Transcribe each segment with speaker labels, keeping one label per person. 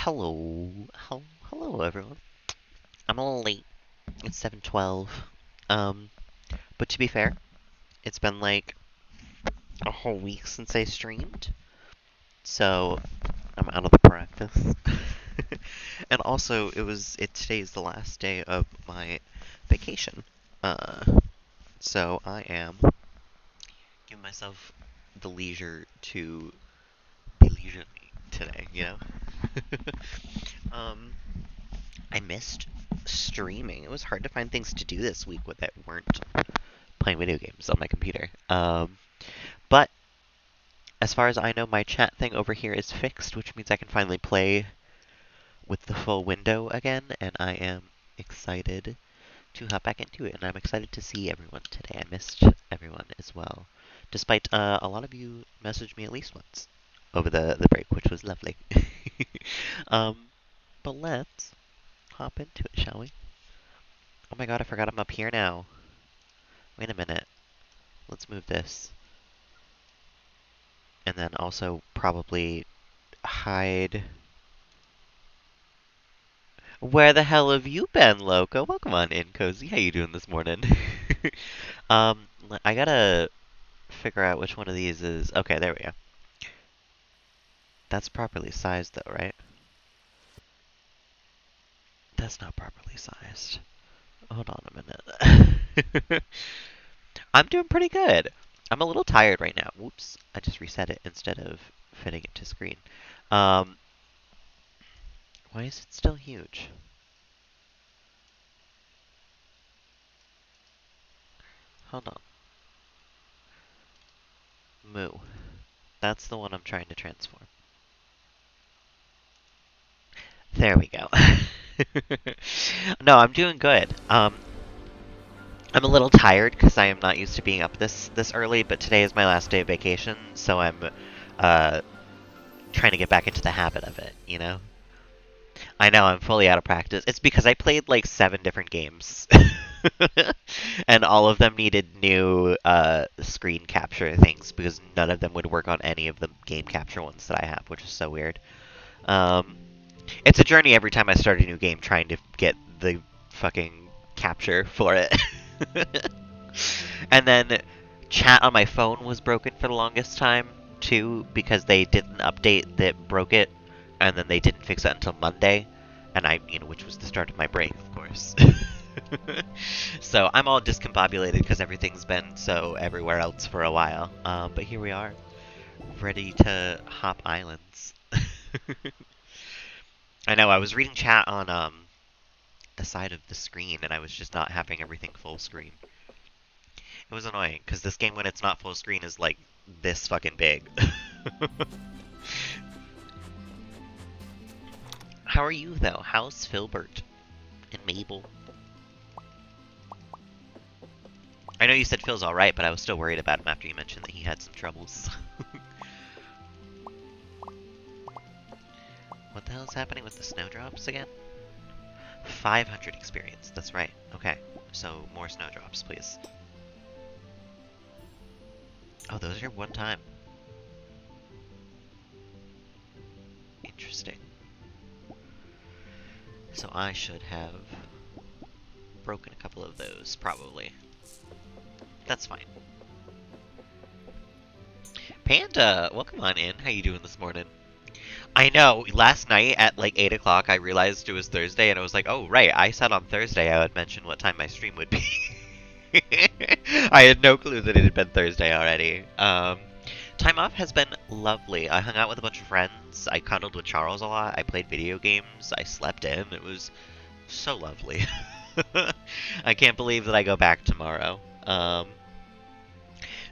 Speaker 1: Hello, everyone. I'm a little late. It's 7:12. Um, but to be fair, it's been like a whole week since I streamed, so I'm out of the practice. And also, today's the last day of my vacation. Uh, so I am giving myself the leisure to be leisurely today, you know? Um, I missed streaming. It was hard to find things to do this week that weren't playing video games on my computer. But as far as I know, my chat thing over here is fixed, which means I can finally play with the full window again, and I am excited to hop back into it, and I'm excited to see everyone today. I missed everyone as well, despite a lot of you messaged me at least once over the break, which was lovely. um, but let's hop into it, shall we? Oh my god, I forgot I'm up here now. Wait a minute. Let's move this. And then also probably hide. Where the hell have you been, Loco? Welcome on in, Cozy. How you doing this morning? um, I gotta figure out which one of these is. Okay, there we go. That's properly sized, though, right? That's not properly sized. Hold on a minute. I'm doing pretty good. I'm a little tired right now. Whoops, I just reset it instead of fitting it to screen. Um, why is it still huge? Hold on. Moo. That's the one I'm trying to transform. There we go. No, I'm doing good. I'm a little tired because I am not used to being up this early, but today is my last day of vacation, so I'm uh trying to get back into the habit of it, you know? I know I'm fully out of practice. It's because I played like 7 different games. And all of them needed new screen capture things because none of them would work on any of the game capture ones that I have, which is so weird. Um, it's a journey every time I start a new game trying to get the fucking capture for it. And then chat on my phone was broken for the longest time too because they did an update that broke it, and then they didn't fix it until Monday, and which was the start of my break, of course. So I'm all discombobulated because everything's been so everywhere else for a while. But here we are, ready to hop islands. I know I was reading chat on the side of the screen, and I was just not having everything full screen. It was annoying, because this game, when it's not full screen, is like this fucking big. How are you, though? How's Filbert and Mabel? I know you said Phil's alright, but I was still worried about him after you mentioned that he had some troubles. What the hell is happening with the snowdrops again? 500 experience, that's right. Okay, so more snowdrops, please. Oh, those are one time. Interesting. So I should have broken a couple of those, probably. That's fine. Panda, welcome on in. How you doing this morning? I know, last night at like 8 o'clock I realized it was Thursday, and I was like, oh right, I said on Thursday I would mention what time my stream would be. I had no clue that it had been Thursday already. Time off has been lovely. I hung out with a bunch of friends, I cuddled with Charles a lot, I played video games, I slept in. It was so lovely. I can't believe that I go back tomorrow.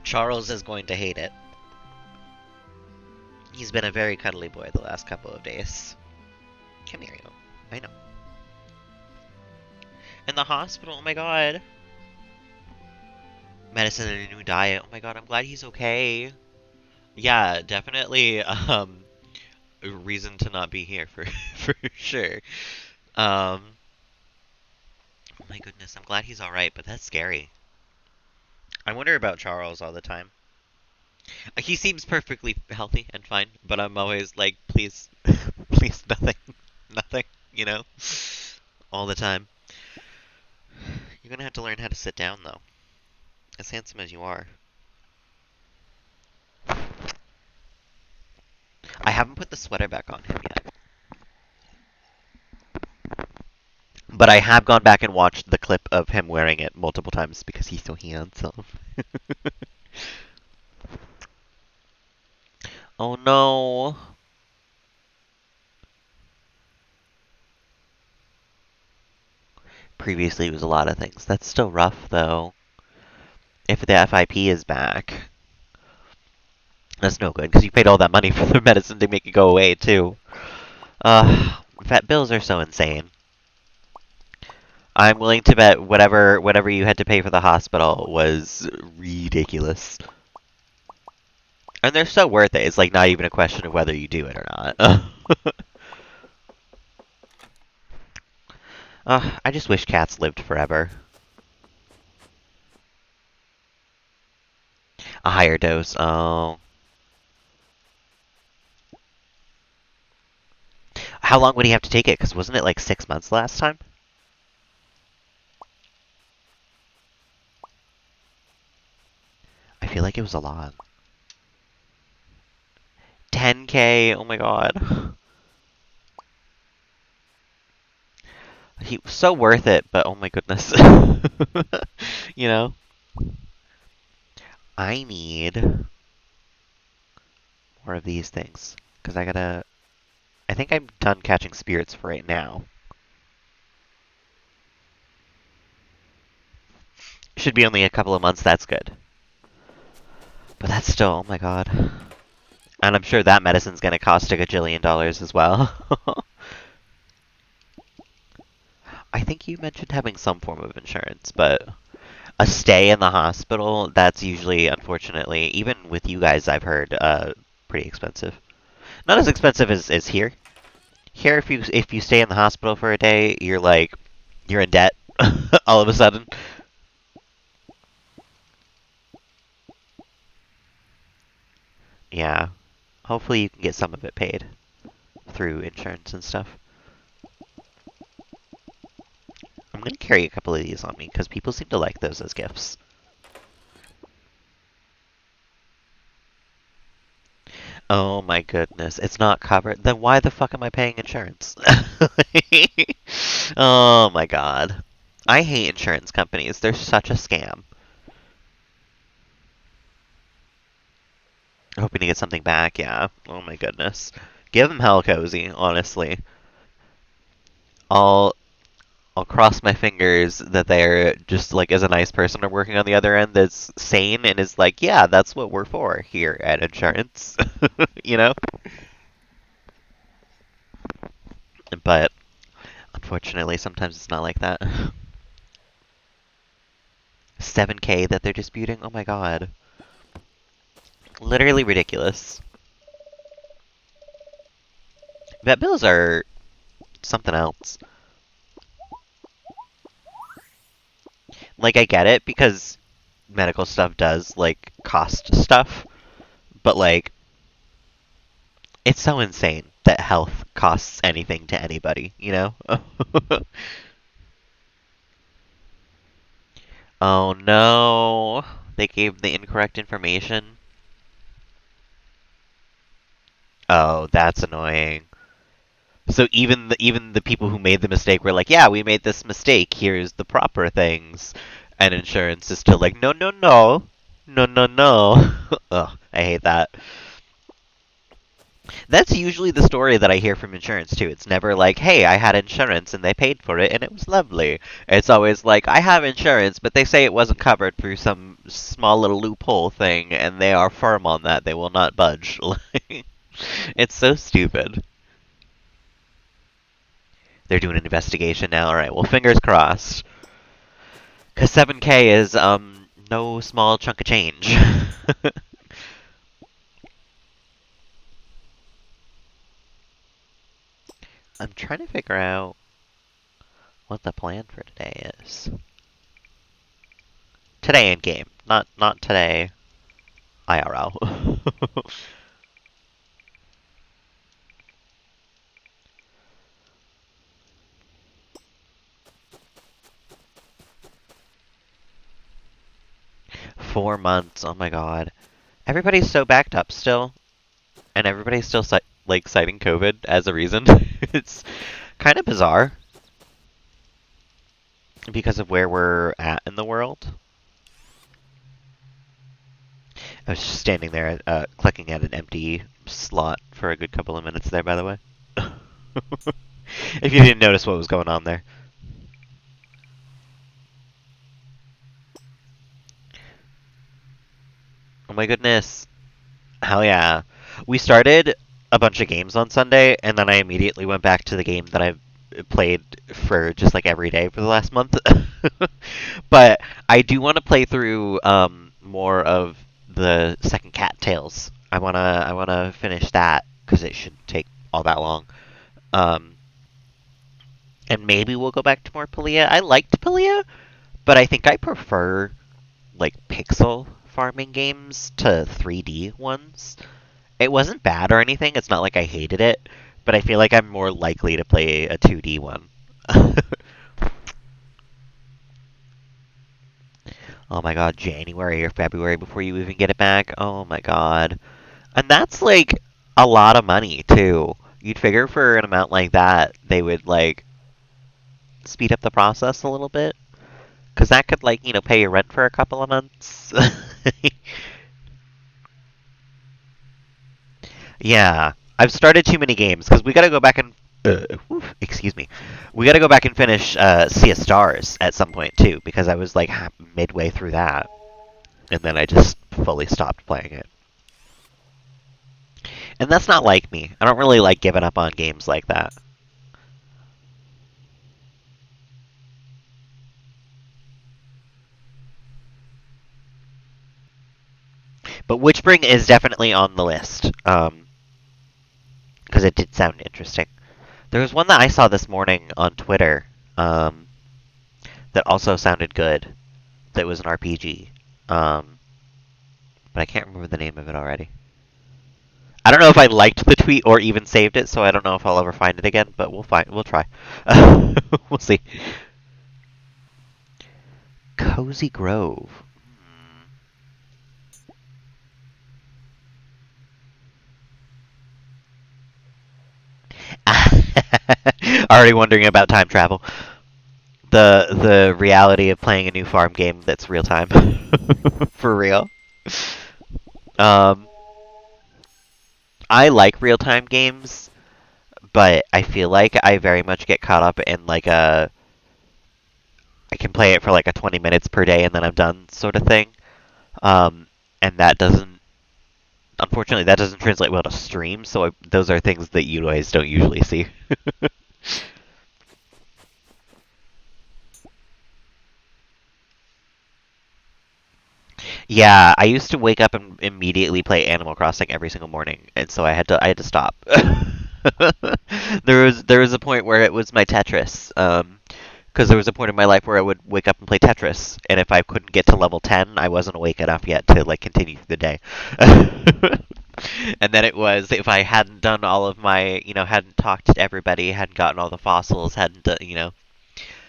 Speaker 1: Charles is going to hate it. He's been a very cuddly boy the last couple of days. Come here, you. I know. In the hospital, oh my god. Medicine and a new diet. Oh my god, I'm glad he's okay. Yeah, definitely a reason to not be here for for sure. Oh my goodness, I'm glad he's alright, but that's scary. I wonder about Charles all the time. He seems perfectly healthy and fine, but I'm always like, please, please, nothing. nothing, you know? All the time. You're gonna have to learn how to sit down, though. As handsome as you are. I haven't put the sweater back on him yet. But I have gone back and watched the clip of him wearing it multiple times because he's so handsome. Oh no. Previously it was a lot of things. That's still rough, though. If the FIP is back, that's no good because you paid all that money for the medicine to make it go away, too. Vet bills are so insane. I'm willing to bet whatever you had to pay for the hospital was ridiculous. And they're so worth it. It's like not even a question of whether you do it or not. I just wish cats lived forever. A higher dose. Oh. How long would he have to take it? Because wasn't it like 6 months last time? I feel like it was a lot. 10K. Oh my god. He was so worth it, but oh my goodness. You know? I need more of these things. Because I think I'm done catching spirits for right now. Should be only a couple of months, that's good. But that's still, oh my god. And I'm sure that medicine's gonna cost a gajillion dollars as well. I think you mentioned having some form of insurance, but a stay in the hospital, that's usually, unfortunately, even with you guys, I've heard, pretty expensive. Not as expensive as here. Here, if you stay in the hospital for a day, you're in debt all of a sudden. Yeah. Hopefully you can get some of it paid through insurance and stuff. I'm gonna carry a couple of these on me because people seem to like those as gifts. Oh my goodness, it's not covered. Then why the fuck am I paying insurance? Oh my god. I hate insurance companies. They're such a scam. Hoping to get something back, yeah. Oh my goodness. Give them hell, Cozy, honestly. I'll I'll cross my fingers that they're just like as a nice person are working on the other end that's sane and is like, yeah, that's what we're for here at insurance. You know? But unfortunately sometimes it's not like that. 7K that they're disputing? Oh my god. Literally ridiculous. Vet bills are something else. Like, I get it because medical stuff does, like, cost stuff, but, like, it's so insane that health costs anything to anybody, you know? Oh no. They gave the incorrect information. Oh, that's annoying. So even the people who made the mistake were like, "Yeah, we made this mistake. Here's the proper things." And insurance is still like, "No, no, no. No, no, no." Ugh, I hate that. That's usually the story that I hear from insurance too. It's never like, "Hey, I had insurance and they paid for it and it was lovely." It's always like, "I have insurance, but they say it wasn't covered through some small little loophole thing and they are firm on that. They will not budge." It's so stupid. They're doing an investigation now. All right. Well, fingers crossed. Cause 7K is no small chunk of change. I'm trying to figure out what the plan for today is. Today in game, not today IRL. 4 months. Oh my god. Everybody's so backed up still, and everybody's still like citing COVID as a reason. It's kind of bizarre because of where we're at in the world. I was just standing there, clicking at an empty slot for a good couple of minutes there, by the way. If you didn't notice what was going on there. Oh my goodness. Hell yeah. We started a bunch of games on Sunday, and then I immediately went back to the game that I've played for just like every day for the last month. But I do want to play through more of the second Cattails. I wanna finish that because it shouldn't take all that long. Um, and maybe we'll go back to more Palia. I liked Palia, but I think I prefer like pixel farming games to 3D ones. It wasn't bad or anything. It's not like I hated it, but I feel like I'm more likely to play a 2D one. Oh my god, January or February before you even get it back. Oh my god. And that's like a lot of money too. You'd figure for an amount like that, they would like speed up the process a little bit. Because that could like, pay your rent for a couple of months. Yeah, I've started too many games because we got to go back and excuse me, we got to go back and finish Sea of Stars at some point too because I was like midway through that and then I just fully stopped playing it. And that's not like me. I don't really like giving up on games like that. But Witchbring is definitely on the list because it did sound interesting. There was one that I saw this morning on Twitter that also sounded good. That was an RPG, but I can't remember the name of it already. I don't know if I liked the tweet or even saved it, so I don't know if I'll ever find it again. But we'll find. We'll try. We'll see. Cozy Grove. Already wondering about time travel. The reality of playing a new farm game that's real time. For real. Um, I like real time games, but I feel like I very much get caught up in like I can play it for like a 20 minutes per day and then I'm done sort of thing. And that doesn't, unfortunately, that doesn't translate well to stream. So those are things that you guys don't usually see. Yeah, I used to wake up and immediately play Animal Crossing every single morning, and so I had to stop. There was a point where it was my Tetris, because there was a point in my life where I would wake up and play Tetris, and if I couldn't get to level 10, I wasn't awake enough yet to like continue through the day. And then it was if I hadn't done all of my, hadn't talked to everybody, hadn't gotten all the fossils, hadn't,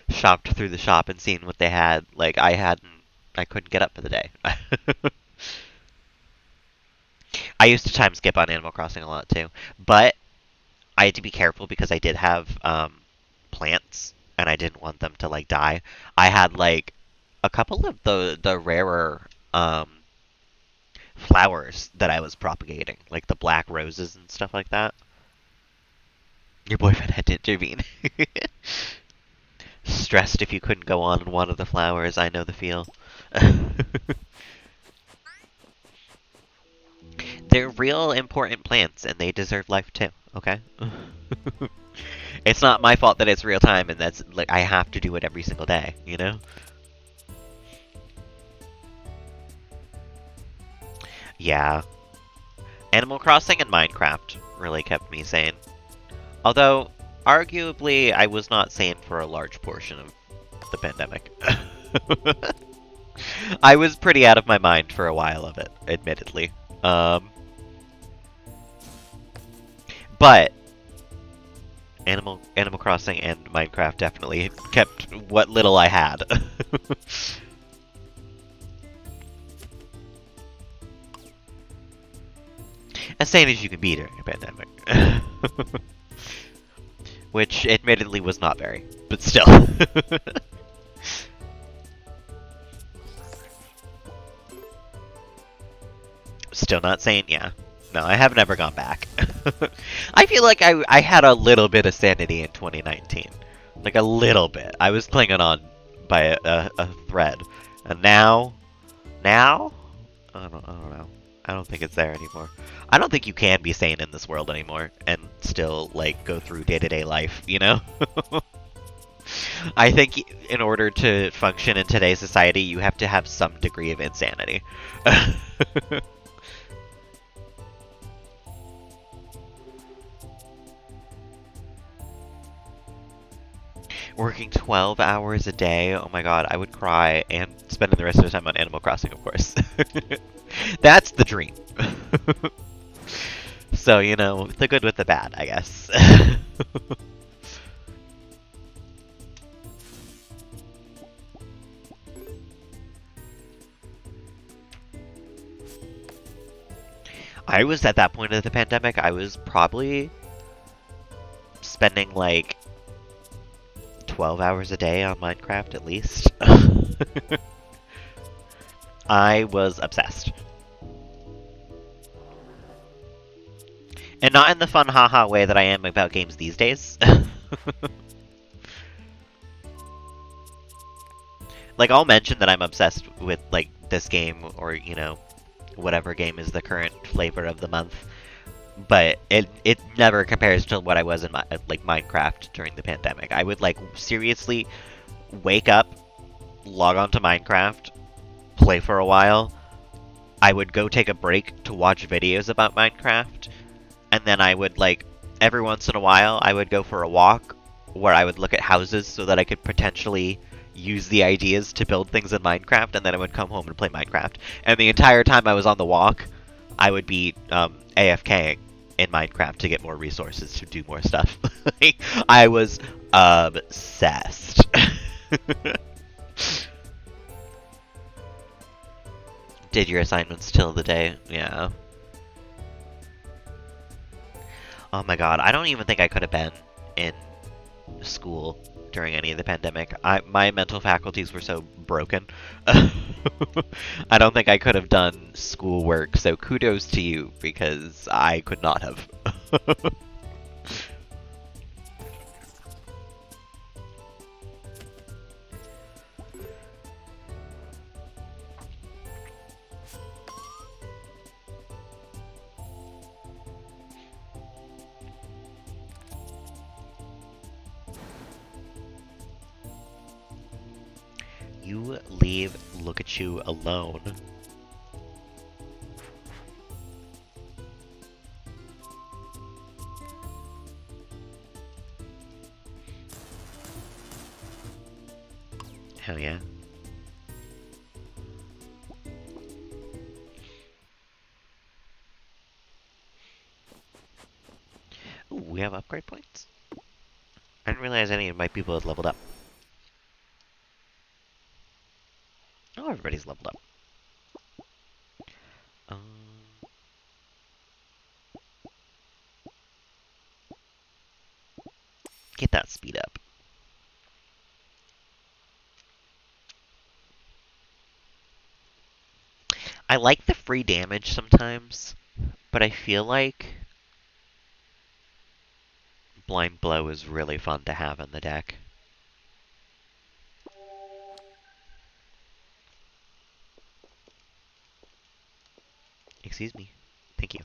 Speaker 1: shopped through the shop and seen what they had, like I couldn't get up for the day. I used to time skip on Animal Crossing a lot too, but I had to be careful because I did have plants and I didn't want them to like die. I had like a couple of the rarer flowers that I was propagating, like the black roses and stuff like that. Your boyfriend had to intervene. Stressed if you couldn't go on and water the flowers. I know the feel. They're real important plants and they deserve life too, okay? It's not my fault that it's real time and that's like I have to do it every single day, you know? Yeah. Animal Crossing and Minecraft really kept me sane. Although, arguably, I was not sane for a large portion of the pandemic. I was pretty out of my mind for a while of it, admittedly. But Animal Crossing and Minecraft definitely kept what little I had. as sane as you can be during a pandemic. Which, admittedly, was not very, but still. Still not sane, yeah. No, I have never gone back. I feel like I had a little bit of sanity in 2019. Like, a little bit. I was clinging on by a thread. And now? I don't know. I don't think it's there anymore. I don't think you can be sane in this world anymore and still, like, go through day-to-day life, you know? I think in order to function in today's society, you have to have some degree of insanity. Working 12 hours a day, oh my god, I would cry, and spending the rest of the time on Animal Crossing, of course. That's the dream. So, you know, the good with the bad, I guess. I was at that point of the pandemic, I was probably spending like 12 hours a day on Minecraft at least. I was obsessed. And not in the fun haha way that I am about games these days. Like, I'll mention that I'm obsessed with, like, this game or, you know, whatever game is the current flavor of the month. But it never compares to what I was in, like, Minecraft during the pandemic. I would, like, seriously wake up, log on to Minecraft, play for a while. I would go take a break to watch videos about Minecraft. And then I would, like, every once in a while, I would go for a walk where I would look at houses so that I could potentially use the ideas to build things in Minecraft, and then I would come home and play Minecraft. And the entire time I was on the walk, I would be AFKing in Minecraft to get more resources to do more stuff. I was obsessed. Did your assignments till the day? Yeah. Oh my god, I don't even think I could have been in school during any of the pandemic. My mental faculties were so broken. I don't think I could have done schoolwork, so kudos to you, because I could not have. You leave Look at You alone. Hell yeah. Ooh, we have upgrade points? I didn't realize any of my people had leveled up. Oh, everybody's leveled up. Um, get that speed up. I like the free damage sometimes, but I feel like Blind Blow is really fun to have in the deck. Excuse me. Thank you.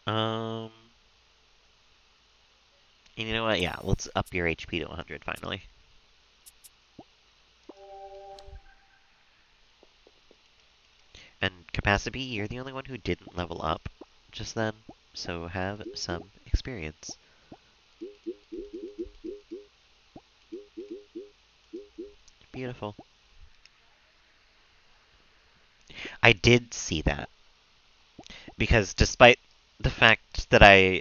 Speaker 1: And you know what? Yeah, let's up your HP to 100 finally. And Capacity, you're the only one who didn't level up just then, so have some experience. Beautiful. I did see that. Because despite the fact that I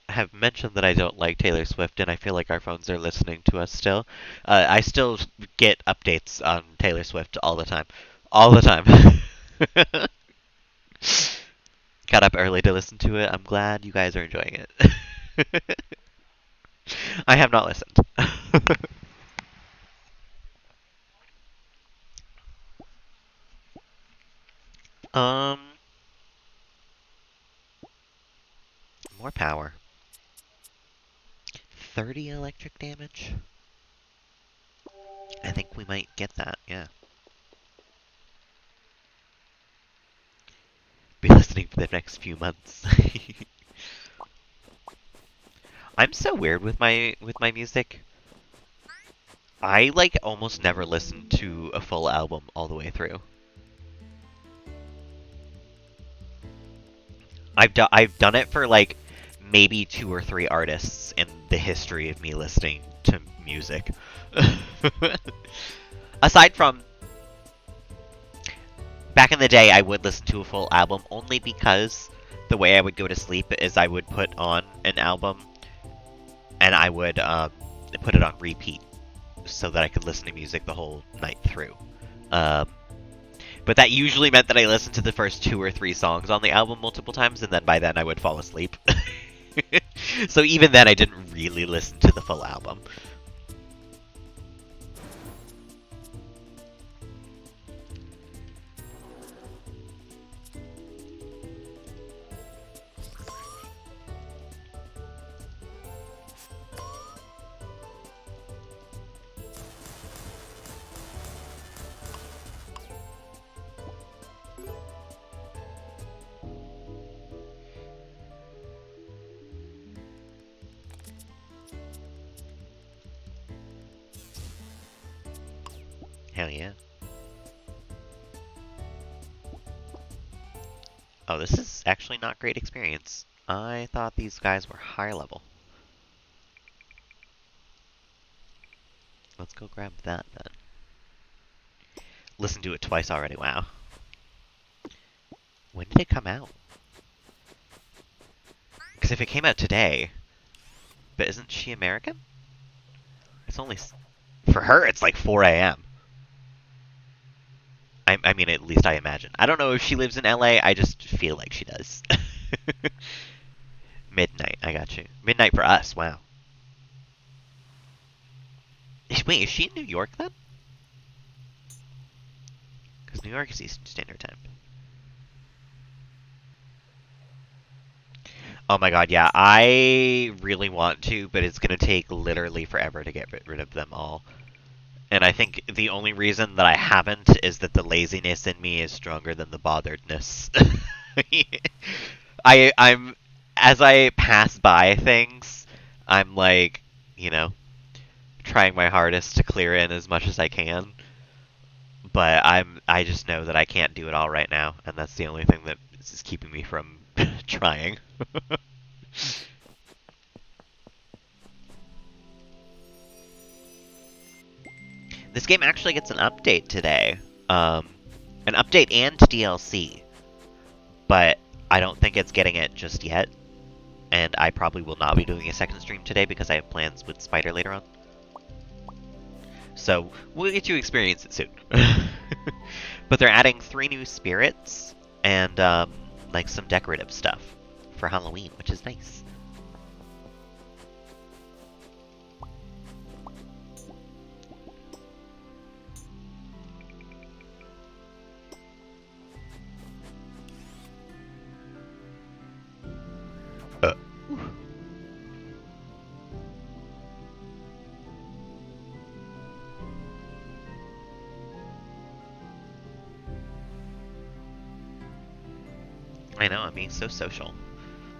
Speaker 1: have mentioned that I don't like Taylor Swift and I feel like our phones are listening to us still, I still get updates on Taylor Swift all the time. All the time. Got up early to listen to it. I'm glad you guys are enjoying it. I have not listened. um, more power. 30 electric damage? I think we might get that, yeah. Be listening for the next few months. I'm so weird with my music. I like almost never listen to a full album all the way through. I've done it for like maybe 2 or 3 artists in the history of me listening to music. Aside from back in the day, I would listen to a full album only because the way I would go to sleep is I would put on an album and I would put it on repeat so that I could listen to music the whole night through. But that usually meant that I listened to the first 2 or 3 songs on the album multiple times, and then by then I would fall asleep. So even then, I didn't really listen to the full album. Hell yeah. Oh, this is actually not great experience. I thought these guys were higher level. Let's go grab that then. Listened to it twice already, wow. When did it come out? Because if it came out today, but isn't she American? It's only... For her, it's like 4 a.m. I mean, at least I imagine. I don't know if she lives in LA, I just feel like she does. Midnight, I got you. Midnight for us, wow. Wait, is she in New York then? Because New York is Eastern Standard Time. Oh my god, yeah, I really want to, but it's going to take literally forever to get rid of them all. And I think the only reason that I haven't is that the laziness in me is stronger than the botheredness. I'm as I pass by things, I'm like, you know, trying my hardest to clear in as much as I can. But I just know that I can't do it all right now, and that's the only thing that is keeping me from trying. This game actually gets an update today. An update and DLC. But I don't think it's getting it just yet. And I probably will not be doing a second stream today because I have plans with Spider later on. So, we'll get to experience it soon. But they're adding 3 new spirits and, like, some decorative stuff for Halloween, which is nice. I know, I'm being so social.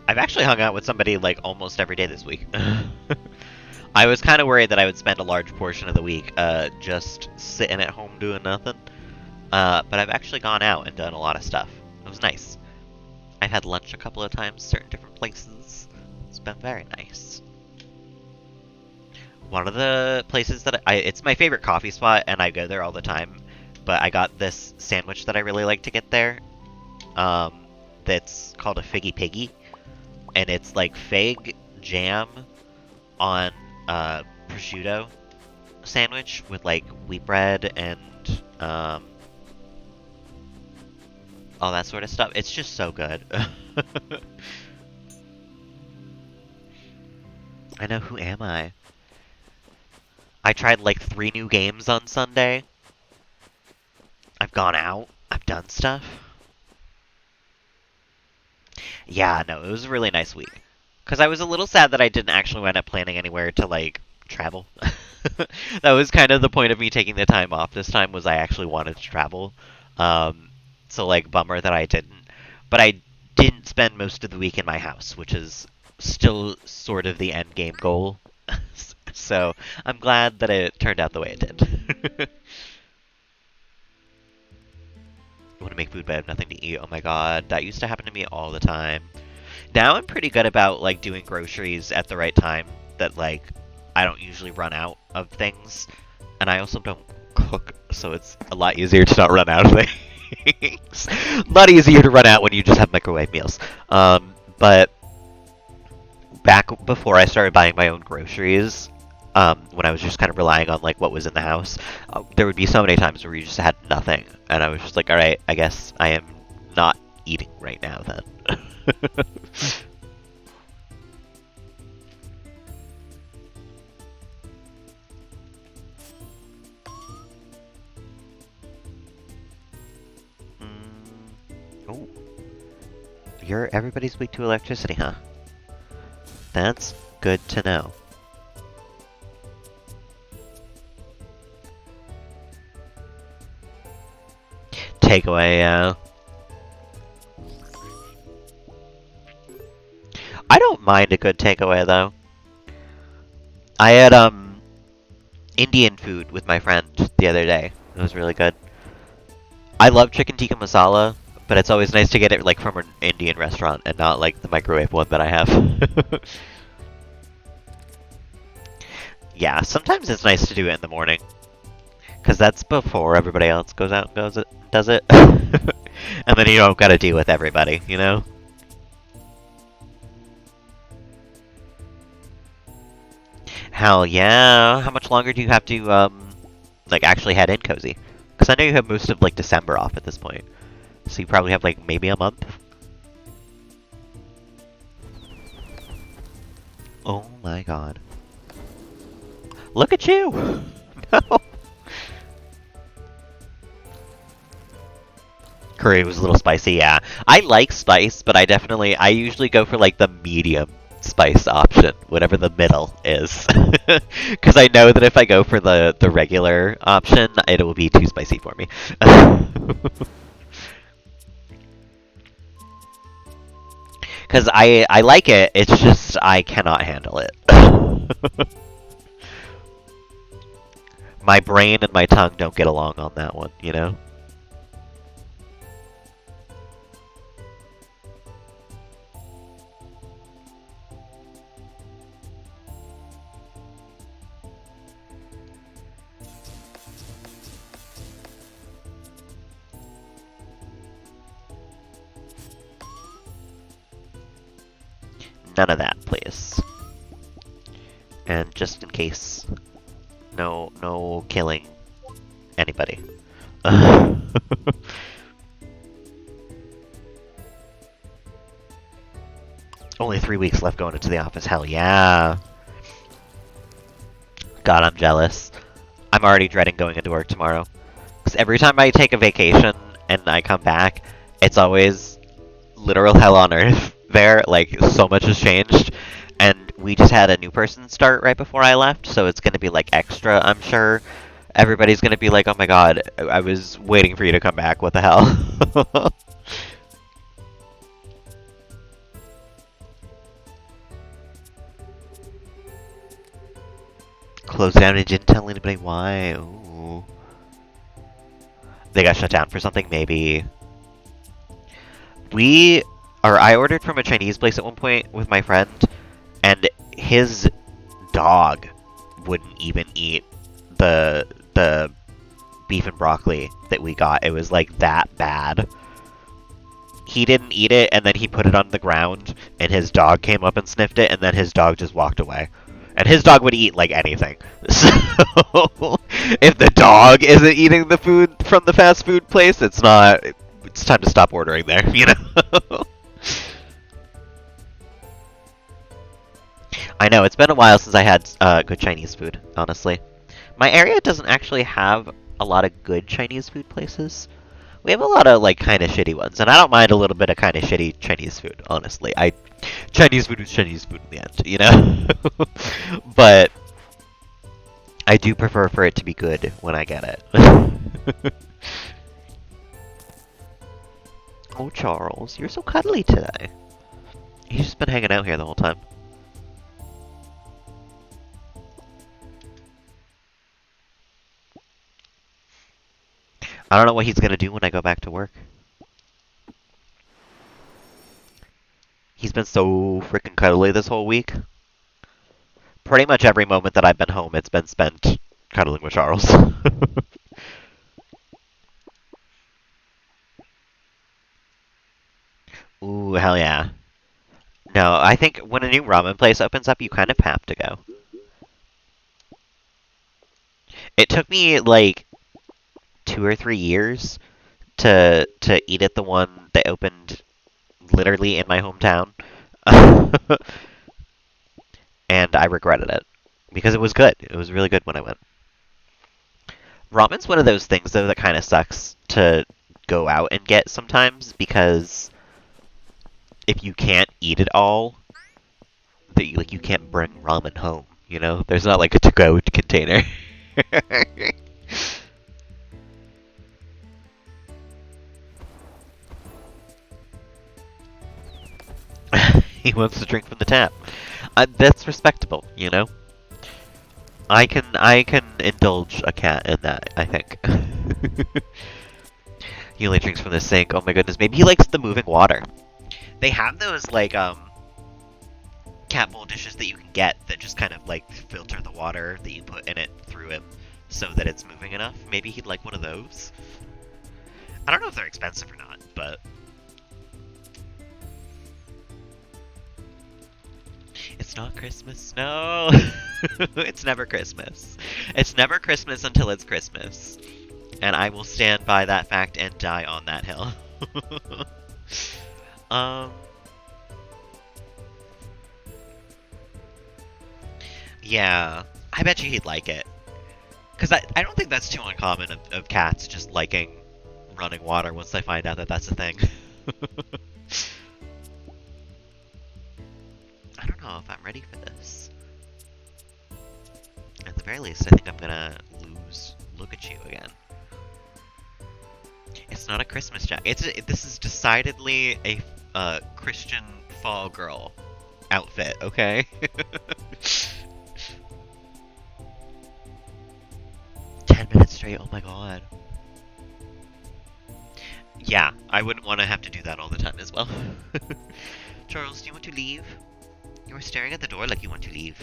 Speaker 1: I've actually hung out with somebody like almost every day this week. I was kind of worried that I would spend a large portion of the week just sitting at home doing nothing. But I've actually gone out and done a lot of stuff. It was nice. I've had lunch a couple of times, certain different places. It's been very nice. One of the places that it's my favorite coffee spot, and I go there all the time. But I got this sandwich that I really like to get there. That's called a Figgy Piggy, and it's like fig jam on prosciutto sandwich with like wheat bread and all that sort of stuff. It's just so good. I know, who am I? I tried like 3 new games on Sunday. I've gone out. I've done stuff. Yeah, no, it was a really nice week. Because I was a little sad that I didn't actually wind up planning anywhere to, like, travel. That was kind of the point of me taking the time off this time, was I actually wanted to travel. So, like, bummer that I didn't. But I didn't spend most of the week in my house, which is still sort of the end game goal. So, I'm glad that it turned out the way it did. I want to make food, but I have nothing to eat. Oh my god, that used to happen to me all the time. Now I'm pretty good about, like, doing groceries at the right time, that, like, I don't usually run out of things. And I also don't cook, so it's a lot easier to not run out of things. A lot easier to run out when you just have microwave meals. But back before I started buying my own groceries, when I was just kind of relying on, like, what was in the house, there would be so many times where you just had nothing. And I was just like, alright, I guess I am not eating right now then. Oh, everybody's weak to electricity, huh? That's good to know. Takeaway, yeah. I don't mind a good takeaway, though. I had, Indian food with my friend the other day. It was really good. I love chicken tikka masala, but it's always nice to get it, like, from an Indian restaurant and not, like, the microwave one that I have. Yeah, sometimes it's nice to do it in the morning. Because that's before everybody else goes out and does it. And then you don't gotta deal with everybody, you know? Hell yeah. How much longer do you have to, like, actually head in, Cozy? Because I know you have most of, like, December off at this point. So you probably have, like, maybe a month? Oh my god. Look at you! No! Curry was a little spicy, yeah. I like spice, but I usually go for, like, the medium spice option, whatever the middle is. Because I know that if I go for the regular option, it will be too spicy for me. Because I like it, it's just I cannot handle it. My brain and my tongue don't get along on that one, you know? None of that, please. And just in case, no killing anybody. Only 3 weeks left going into the office. Hell yeah. God, I'm jealous. I'm already dreading going into work tomorrow. Because every time I take a vacation and I come back, it's always literal hell on earth there. Like, so much has changed. And we just had a new person start right before I left, so it's going to be, like, extra, I'm sure. Everybody's going to be like, oh my god, I was waiting for you to come back, what the hell? Closed down and didn't tell anybody why. Ooh. They got shut down for something, maybe. I ordered from a Chinese place at one point with my friend, and his dog wouldn't even eat the beef and broccoli that we got. It was like that bad. He didn't eat it, and then he put it on the ground, and his dog came up and sniffed it, and then his dog just walked away. And his dog would eat, like, anything. So, if the dog isn't eating the food from the fast food place, it's it's time to stop ordering there, you know? I know, it's been a while since I had good Chinese food, honestly. My area doesn't actually have a lot of good Chinese food places. We have a lot of, like, kind of shitty ones, and I don't mind a little bit of kind of shitty Chinese food, honestly. Chinese food is Chinese food in the end, you know? But I do prefer for it to be good when I get it. Oh, Charles, you're so cuddly today. He's just been hanging out here the whole time. I don't know what he's gonna do when I go back to work. He's been so freaking cuddly this whole week. Pretty much every moment that I've been home, it's been spent cuddling with Charles. Ooh, hell yeah. No, I think when a new ramen place opens up, you kind of have to go. It took me like 2 or 3 years to eat at the one that opened literally in my hometown. And I regretted it because it was good. It was really good when I went. Ramen's one of those things though that kind of sucks to go out and get sometimes because if you can't eat it all, like you can't bring ramen home. You know, there's not like a to-go container. He wants to drink from the tap. That's respectable, you know. I can indulge a cat in that. I think. He only drinks from the sink. Oh my goodness, maybe he likes the moving water. They have those like cat bowl dishes that you can get that just kind of like filter the water that you put in it through him so that it's moving enough. Maybe he'd like one of those. I don't know if they're expensive or not, but it's not Christmas. No. It's never Christmas. It's never Christmas until it's Christmas. And I will stand by that fact and die on that hill. um Yeah, I bet you he'd like it. Because I don't think that's too uncommon of cats just liking running water once they find out that that's a thing. I don't know if I'm ready for this. At the very least, I think I'm gonna lose Look at You again. It's not a Christmas jacket. This is decidedly a Christian fall girl outfit, okay? 10 minutes straight, oh my god. Yeah, I wouldn't want to have to do that all the time as well. Charles, do you want to leave? You are staring at the door like you want to leave.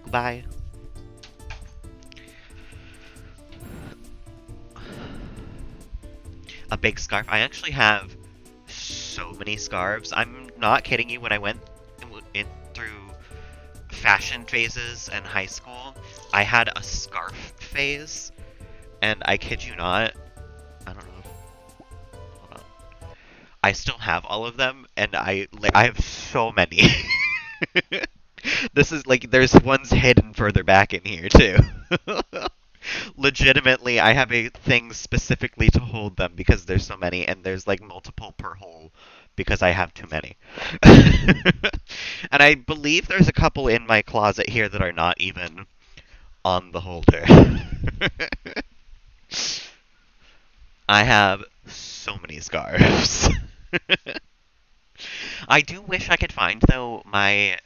Speaker 1: Goodbye. A big scarf. I actually have so many scarves. I'm not kidding you. When I went through fashion phases in high school, I had a scarf phase, and I kid you not, I don't know. Hold on. I still have all of them, and I have so many. This is like there's ones hidden further back in here too. Legitimately, I have a thing specifically to hold them because there's so many, and there's like multiple per hole because I have too many. And I believe there's a couple in my closet here that are not even on the holder. I have so many scarves. I do wish I could find, though, my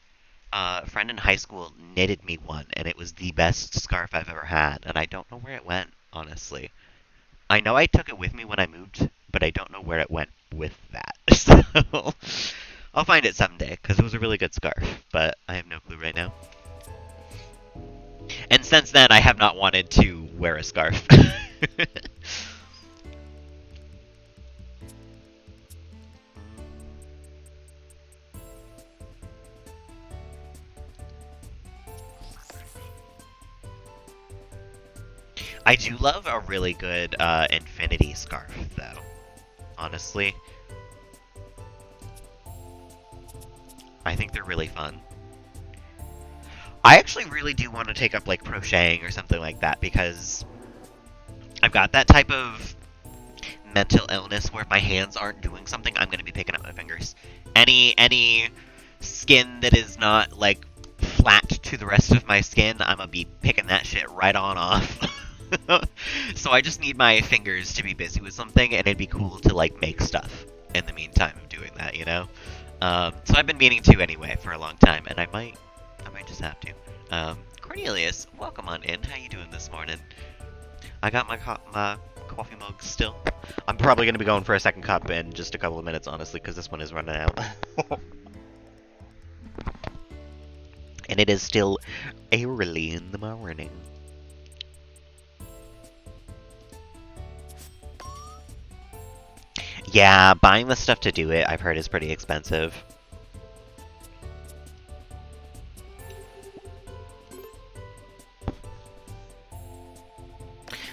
Speaker 1: friend in high school knitted me one, and it was the best scarf I've ever had, and I don't know where it went, honestly. I know I took it with me when I moved, but I don't know where it went with that. So I'll find it someday, because it was a really good scarf, but I have no clue right now. And since then, I have not wanted to wear a scarf. I do love a really good Infinity Scarf, though. Honestly. I think they're really fun. I actually really do want to take up, like, crocheting or something like that, because I've got that type of mental illness where if my hands aren't doing something, I'm going to be picking up my fingers. Any skin that is not, like, flat to the rest of my skin, I'm going to be picking that shit right on off. So I just need my fingers to be busy with something, and it'd be cool to, like, make stuff in the meantime of doing that, you know? So I've been meaning to anyway for a long time, and I might just have to. Cornelius, welcome on in. How you doing this morning? I got my coffee mug still. I'm probably going to be going for a second cup in just a couple of minutes, honestly, because this one is running out. And it is still early in the morning. Yeah, buying the stuff to do it, I've heard, is pretty expensive.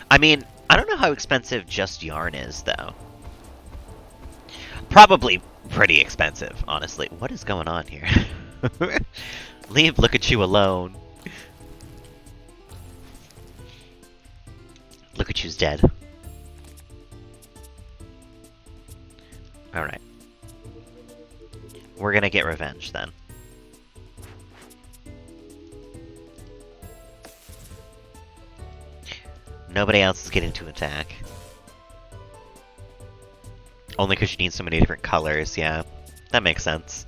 Speaker 1: I mean, I don't know how expensive just yarn is, though. Probably pretty expensive, honestly. What is going on here? Leave Look at You alone. Look at You's dead. Alright. We're gonna get revenge, then. Nobody else is getting to attack. Only because you need so many different colors, yeah. That makes sense.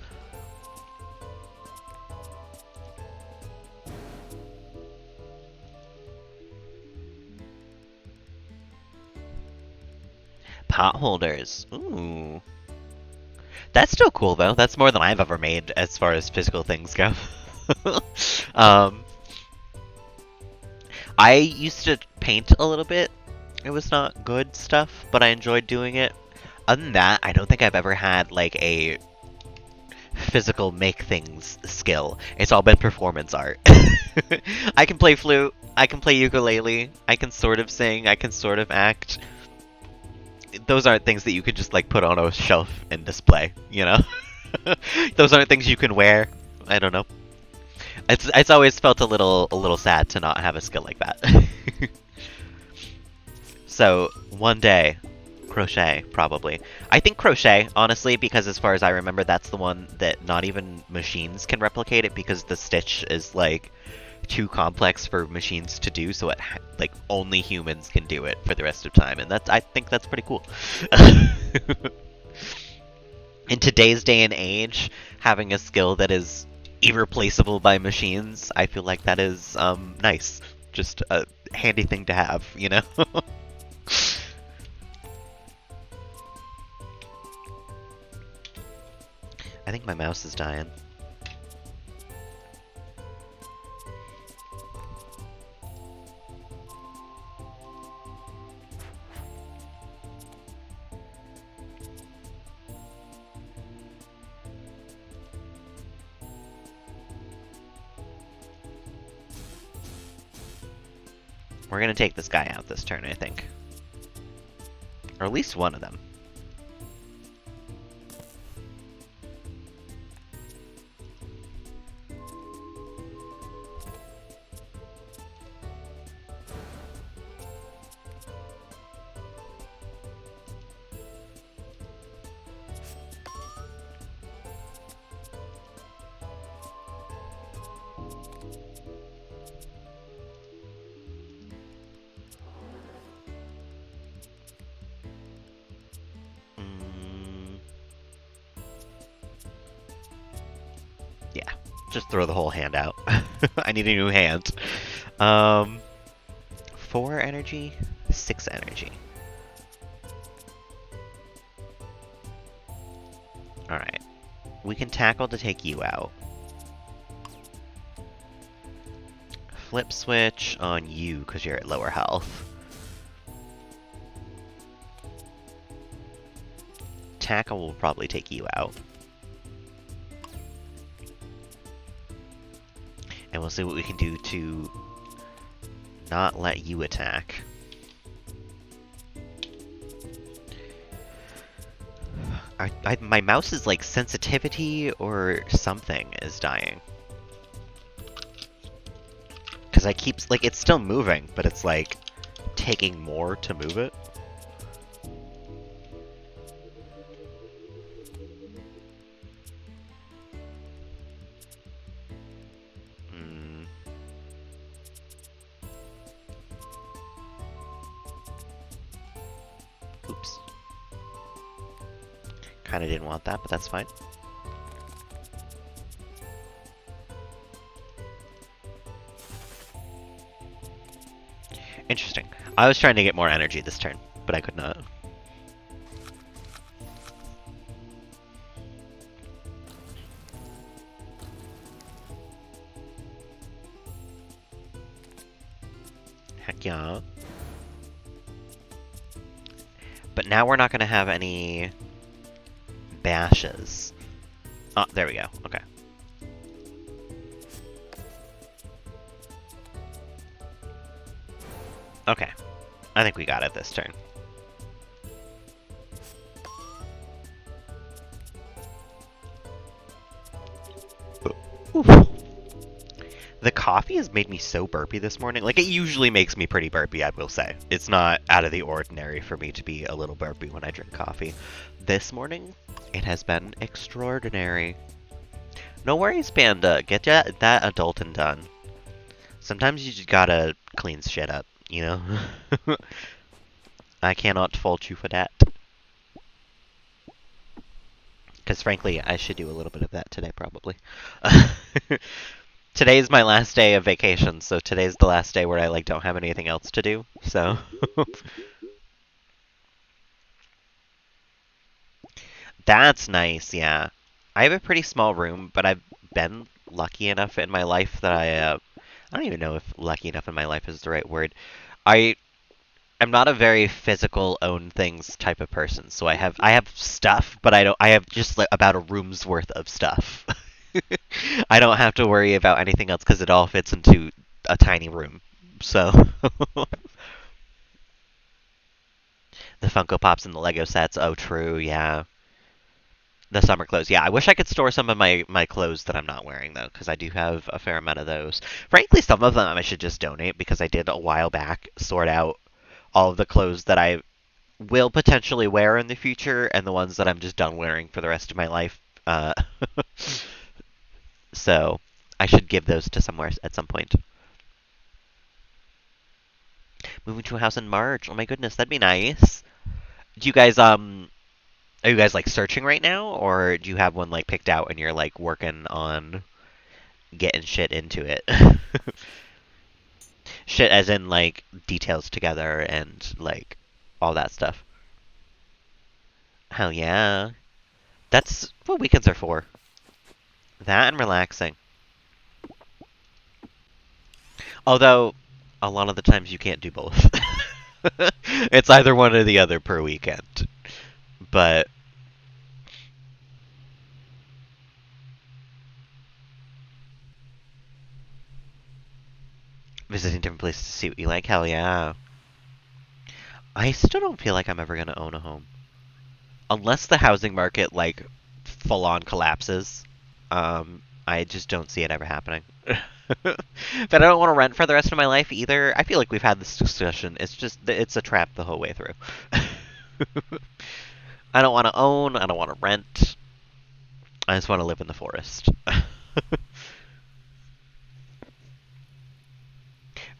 Speaker 1: Pot holders. Ooh. That's still cool, though. That's more than I've ever made as far as physical things go. I used to paint a little bit. It was not good stuff, but I enjoyed doing it. Other than that, I don't think I've ever had, like, a physical make things skill. It's all been performance art. I can play flute, I can play ukulele, I can sort of sing, I can sort of act. Those aren't things that you could just, like, put on a shelf and display, you know? Those aren't things you can wear. I don't know. It's always felt a little sad to not have a skill like that. So, one day, crochet, probably. I think crochet, honestly, because as far as I remember, that's the one that not even machines can replicate it, because the stitch is, like, too complex for machines to do, so like, only humans can do it for the rest of time, and I think that's pretty cool. In today's day and age, having a skill that is irreplaceable by machines, I feel like that is, nice. Just a handy thing to have, you know? I think my mouse is dying. We're gonna take this guy out this turn, I think. Or at least one of them. Yeah, just throw the whole hand out. I need a new hand. 4 energy, 6 energy. Alright. We can tackle to take you out. Flip switch on you because you're at lower health. Tackle will probably take you out. And we'll see what we can do to not let you attack. My mouse's like sensitivity or something is dying. Because I keep, like, it's still moving, but it's like taking more to move it. Hmm. Oops. Kind of didn't want that, but that's fine. Interesting. I was trying to get more energy this turn, but I could not. Heck yeah. But now we're not going to have any bashes. Oh, there we go. Okay. Okay. I think we got it this turn. Oof. The coffee has made me so burpy this morning. Like, it usually makes me pretty burpy, I will say. It's not out of the ordinary for me to be a little burpy when I drink coffee. This morning, it has been extraordinary. No worries, Panda. Get that adulting done. Sometimes you just gotta clean shit up, you know? I cannot fault you for that. Because frankly, I should do a little bit of that today, probably. Today's my last day of vacation, so today's the last day where I like don't have anything else to do. So that's nice, yeah. I have a pretty small room, but I've been lucky enough in my life that I don't even know if lucky enough in my life is the right word. I I'm not a very physical own things type of person, so I have stuff, but I have just like about a room's worth of stuff. I don't have to worry about anything else because it all fits into a tiny room. So the Funko Pops and the Lego sets. Oh, true. Yeah. The summer clothes. Yeah, I wish I could store some of my clothes that I'm not wearing though, because I do have a fair amount of those. Frankly, some of them I should just donate because I did a while back sort out all of the clothes that I will potentially wear in the future and the ones that I'm just done wearing for the rest of my life. So I should give those to somewhere at some point. Moving to a house in March. Oh my goodness, that'd be nice. Do you guys are you guys like searching right now, or do you have one like picked out and you're like working on getting shit into it? Shit as in like details together and like all that stuff. Hell yeah. That's what weekends are for. That and relaxing. Although a lot of the times you can't do both. It's either one or the other per weekend. But visiting different places to see what you like, hell yeah. I still don't feel like I'm ever gonna own a home. Unless the housing market like full on collapses. I just don't see it ever happening. But I don't want to rent for the rest of my life either. I feel like we've had this discussion. It's a trap the whole way through. I don't want to own, I don't want to rent. I just want to live in the forest.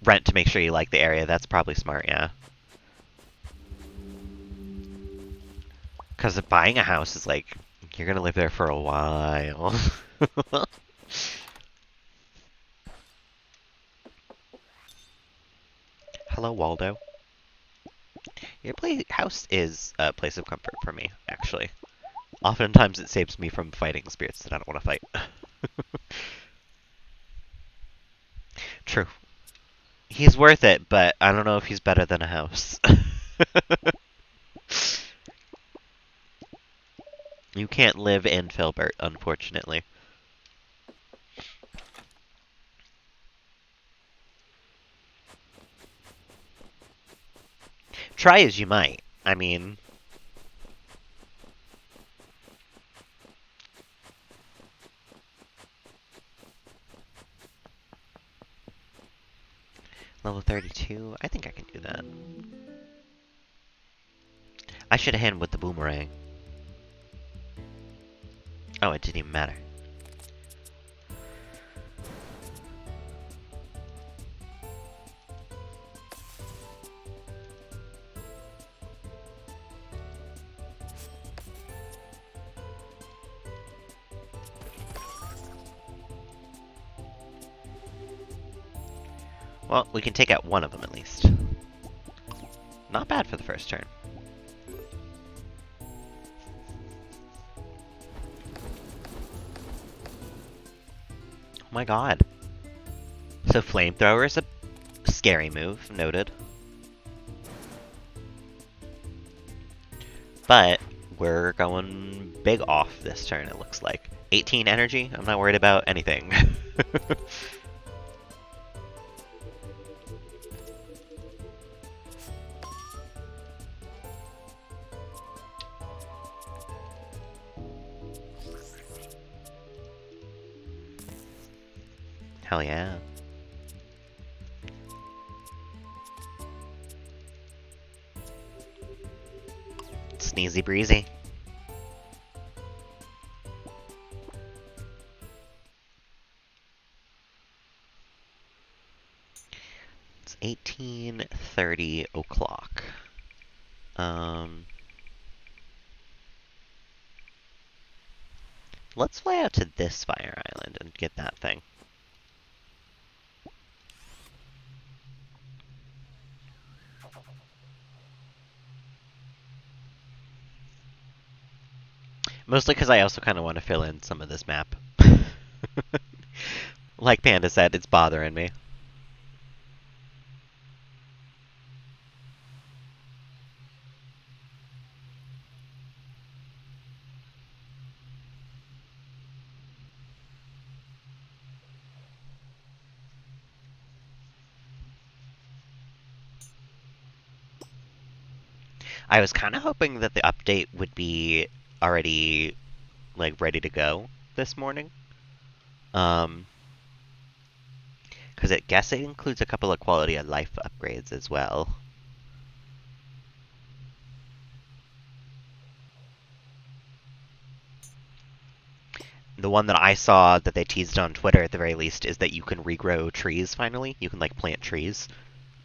Speaker 1: Rent to make sure you like the area. That's probably smart, yeah. Because buying a house is like, you're going to live there for a while. Hello, Waldo. Your house is a place of comfort for me, actually. Oftentimes it saves me from fighting spirits that I don't want to fight. True. He's worth it, but I don't know if he's better than a house. You can't live in Filbert, unfortunately. Try as you might. I mean, Level 32? I think I can do that. I should have hit him with the boomerang. Oh, it didn't even matter. Well, we can take out one of them at least. Not bad for the first turn. Oh my god. So flamethrower is a scary move, noted. But we're going big off this turn, it looks like. 18 energy, I'm not worried about anything. Hell yeah. Sneezy breezy. It's 18:30 o'clock. Let's fly out to this fire island and get that thing. Mostly because I also kind of want to fill in some of this map. Like Panda said, it's bothering me. I was kind of hoping that the update would be already, like, ready to go this morning. Because I guess it includes a couple of quality of life upgrades as well. The one that I saw that they teased on Twitter at the very least is that you can regrow trees finally. You can, like, plant trees.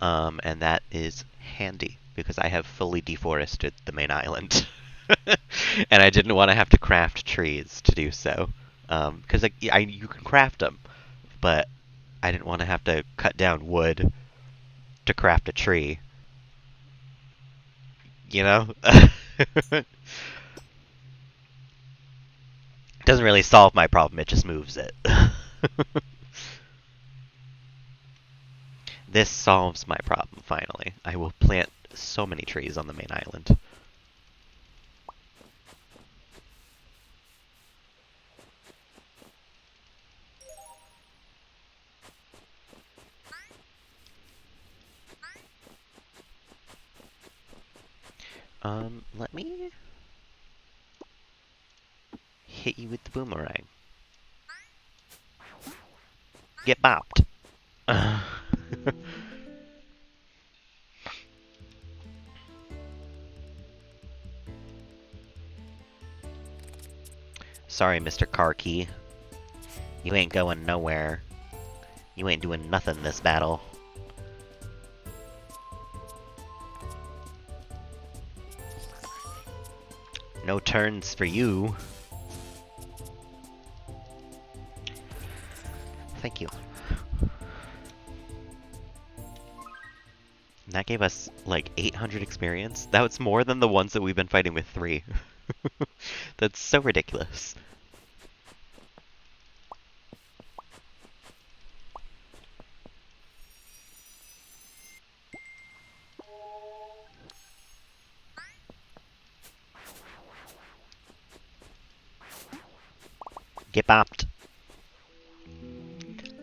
Speaker 1: And that is handy because I have fully deforested the main island. And I didn't want to have to craft trees to do so. Because you can craft them, but I didn't want to have to cut down wood to craft a tree. You know? It doesn't really solve my problem, it just moves it. This solves my problem, finally. I will plant so many trees on the main island. Let me hit you with the boomerang. Get bopped. Sorry, Mr. Car Key. You ain't going nowhere. You ain't doing nothing this battle. No turns for you. Thank you. And that gave us, like, 800 experience. That was more than the ones that we've been fighting with 3. That's so ridiculous. Get bopped.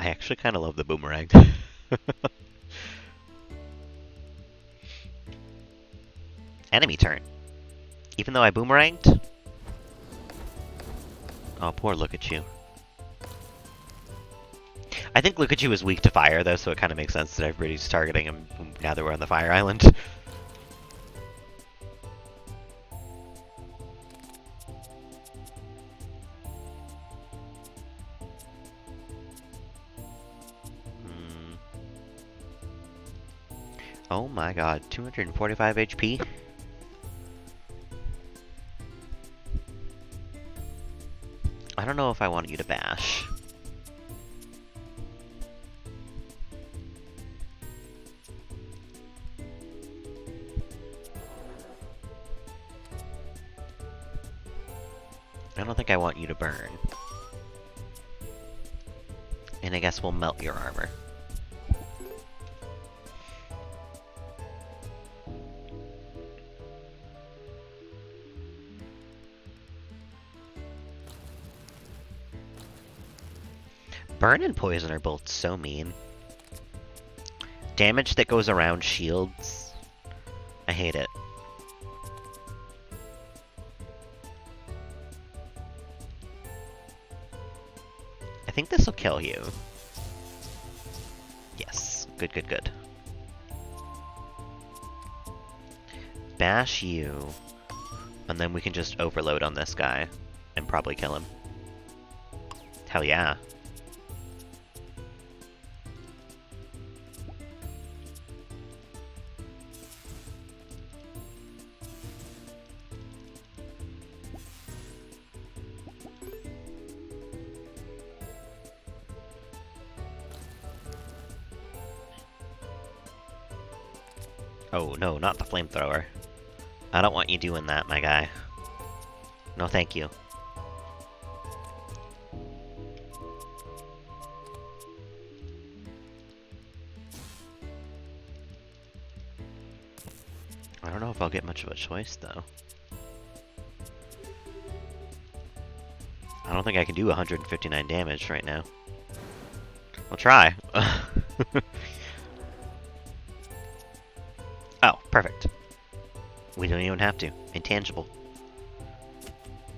Speaker 1: I actually kind of love the boomerang. Enemy turn. Even though I boomeranged? Oh, poor look at you. I think Lukachu is weak to fire, though, so it kind of makes sense that everybody's targeting him now that we're on the fire island. Oh my god, 245 HP? I don't know if I want you to bash. I don't think I want you to burn. And I guess we'll melt your armor. Burn and poison are both so mean. Damage that goes around shields. I hate it. I think this will kill you. Yes. Good, good, good. Bash you. And then we can just overload on this guy. And probably kill him. Hell yeah. Oh, no, not the flamethrower. I don't want you doing that, my guy. No, thank you. I don't know if I'll get much of a choice, though. I don't think I can do 159 damage right now. I'll try. Oh, perfect. We don't even have to. Intangible.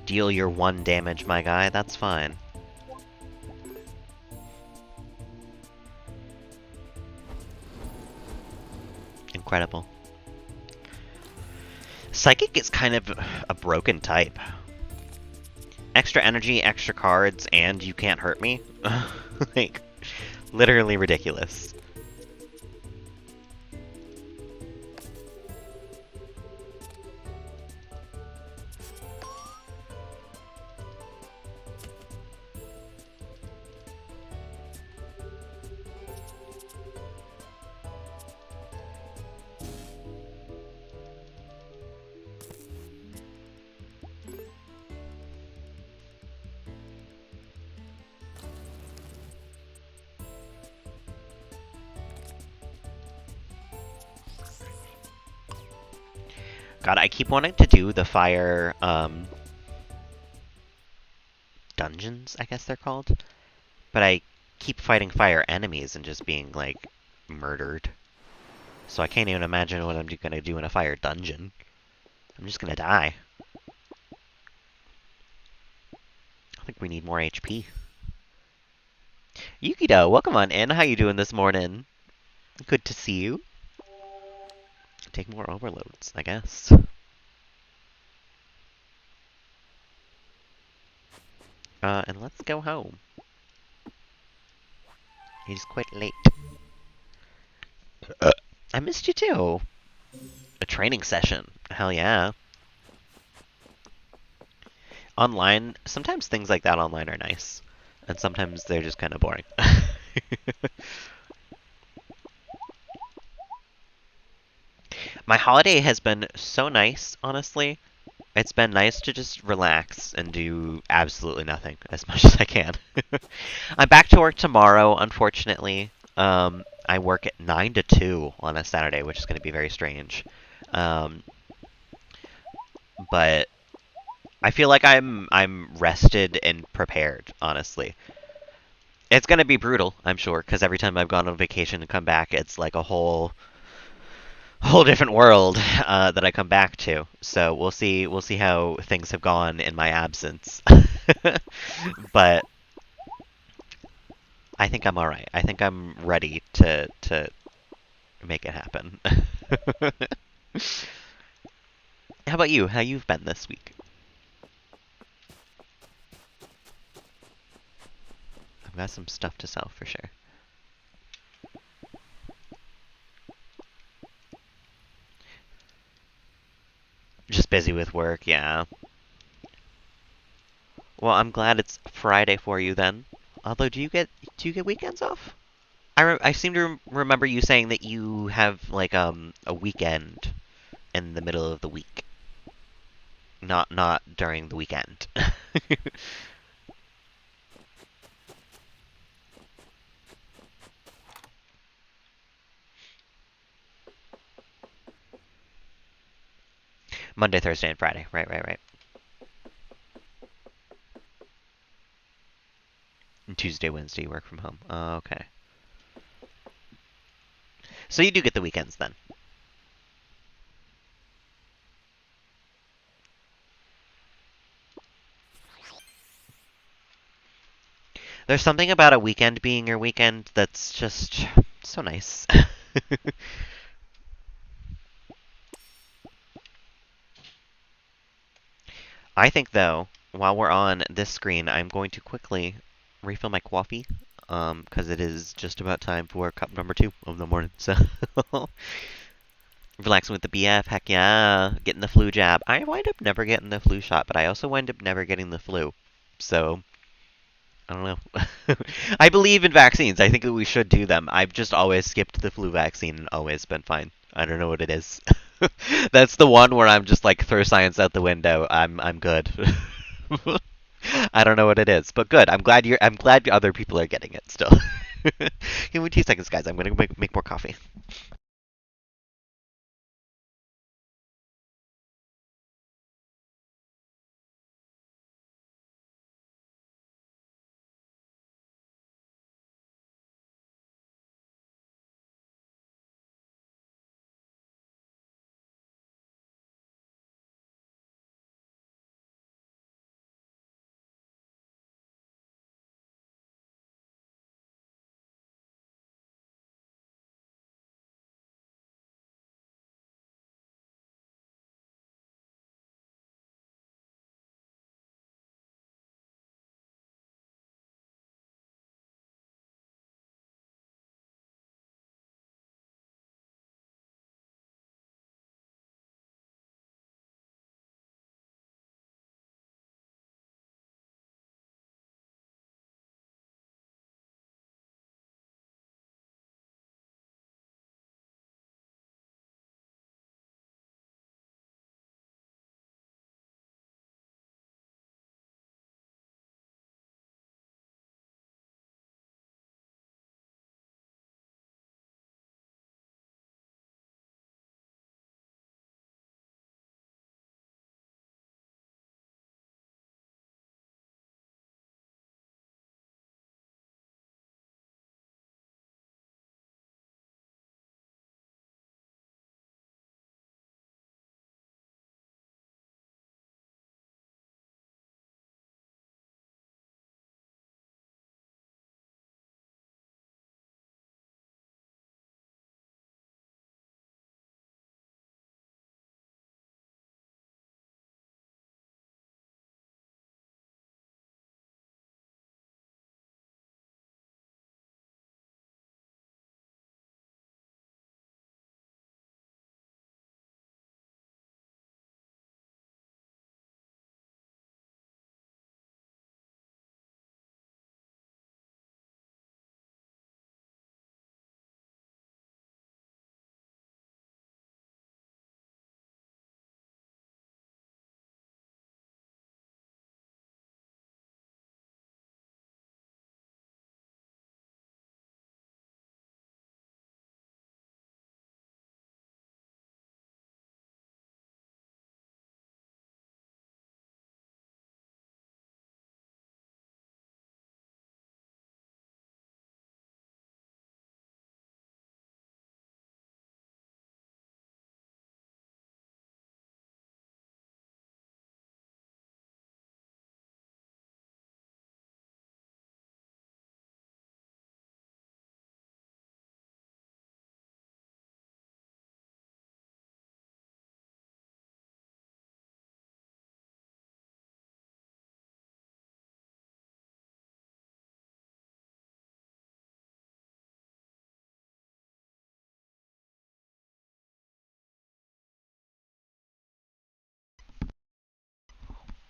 Speaker 1: Deal your 1 damage, my guy. That's fine. Incredible. Psychic is kind of a broken type. Extra energy, extra cards, and you can't hurt me? Like, literally ridiculous. God, I keep wanting to do the fire, dungeons, I guess they're called. But I keep fighting fire enemies and just being, like, murdered. So I can't even imagine what I'm gonna do in a fire dungeon. I'm just gonna die. I think we need more HP. Yukido, welcome on in. How you doing this morning? Good to see you. Take more overloads, I guess. And let's go home. He's quite late. I missed you too. A training session. Hell yeah. Online, sometimes things like that online are nice. And sometimes they're just kind of boring. My holiday has been so nice, honestly. It's been nice to just relax and do absolutely nothing as much as I can. I'm back to work tomorrow, unfortunately. I work at 9 to 2 on a Saturday, which is going to be very strange. But I feel like I'm rested and prepared, honestly. It's going to be brutal, I'm sure, because every time I've gone on vacation and come back, it's like a whole different world that I come back to. So we'll see how things have gone in my absence. But I think I'm all right. I think I'm ready to make it happen. How about you? How you've been this week? I've got some stuff to sell for sure. Just busy with work, yeah. Well, I'm glad it's Friday for you then. Although, do you get weekends off? I seem to remember you saying that you have like a weekend in the middle of the week, not during the weekend. Monday, Thursday, and Friday. Right, right, right. And Tuesday, Wednesday, you work from home. Okay. So you do get the weekends then. There's something about a weekend being your weekend that's just so nice. I think, though, while we're on this screen, I'm going to quickly refill my coffee, because it is just about time for cup number 2 of the morning. So, relaxing with the BF, heck yeah, getting the flu jab. I wind up never getting the flu shot, but I also wind up never getting the flu. So, I don't know. I believe in vaccines. I think that we should do them. I've just always skipped the flu vaccine and always been fine. I don't know what it is. That's the one where I'm just like throw science out the window. I'm good. I don't know what it is, but good. I'm glad other people are getting it still. Give me 2 seconds, guys. I'm gonna make more coffee.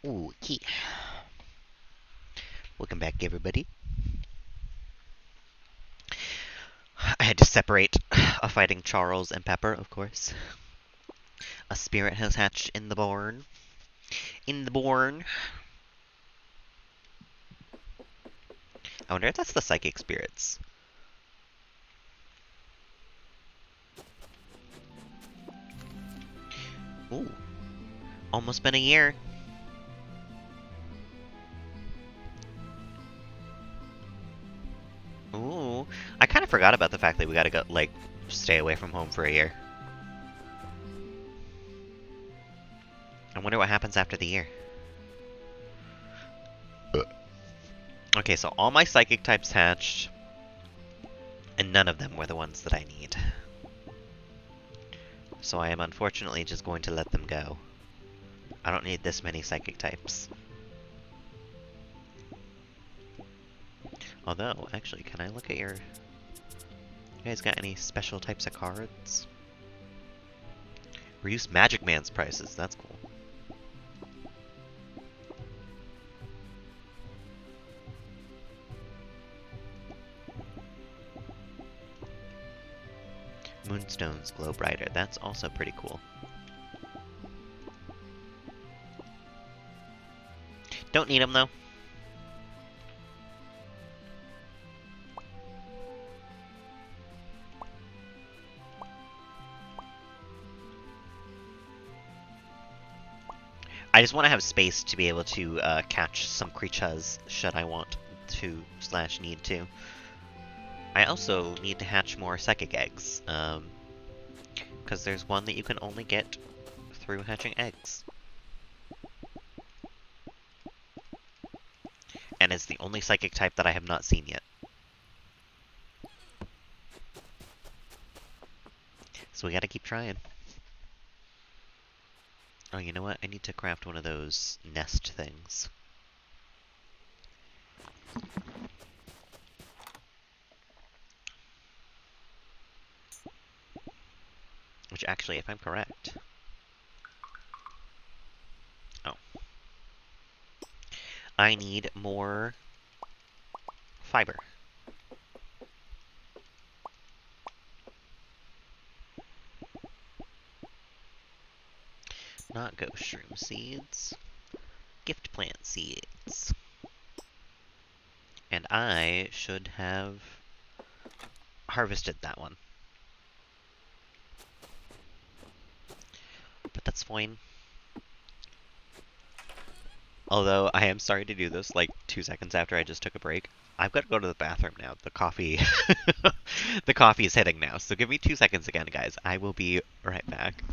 Speaker 1: Ooh, key. Welcome back, everybody. I had to separate a fighting Charles and Pepper, of course. A spirit has hatched in the barn. In the barn. I wonder if that's the psychic spirits. Ooh. Almost been a year. Ooh. I kind of forgot about the fact that we gotta go, like, stay away from home for a year. I wonder what happens after the year. Okay, so all my psychic types hatched, and none of them were the ones that I need. So I am unfortunately just going to let them go. I don't need this many psychic types. Although, actually, can I look at your... You guys got any special types of cards? Reduce Magic Man's prices, that's cool. Moonstones glow brighter, that's also pretty cool. Don't need them, though. I just want to have space to be able to catch some creatures should I want to / need to. I also need to hatch more psychic eggs, because there's one that you can only get through hatching eggs. And it's the only psychic type that I have not seen yet. So we gotta keep trying. Oh, you know what? I need to craft one of those nest things. Which actually, if I'm correct... Oh. I need more fiber. Not ghost shroom seeds. Gift plant seeds. And I should have harvested that one. But that's fine. Although, I am sorry to do this, like, 2 seconds after I just took a break. I've got to go to the bathroom now. The coffee... the coffee is hitting now. So give me 2 seconds again, guys. I will be right back.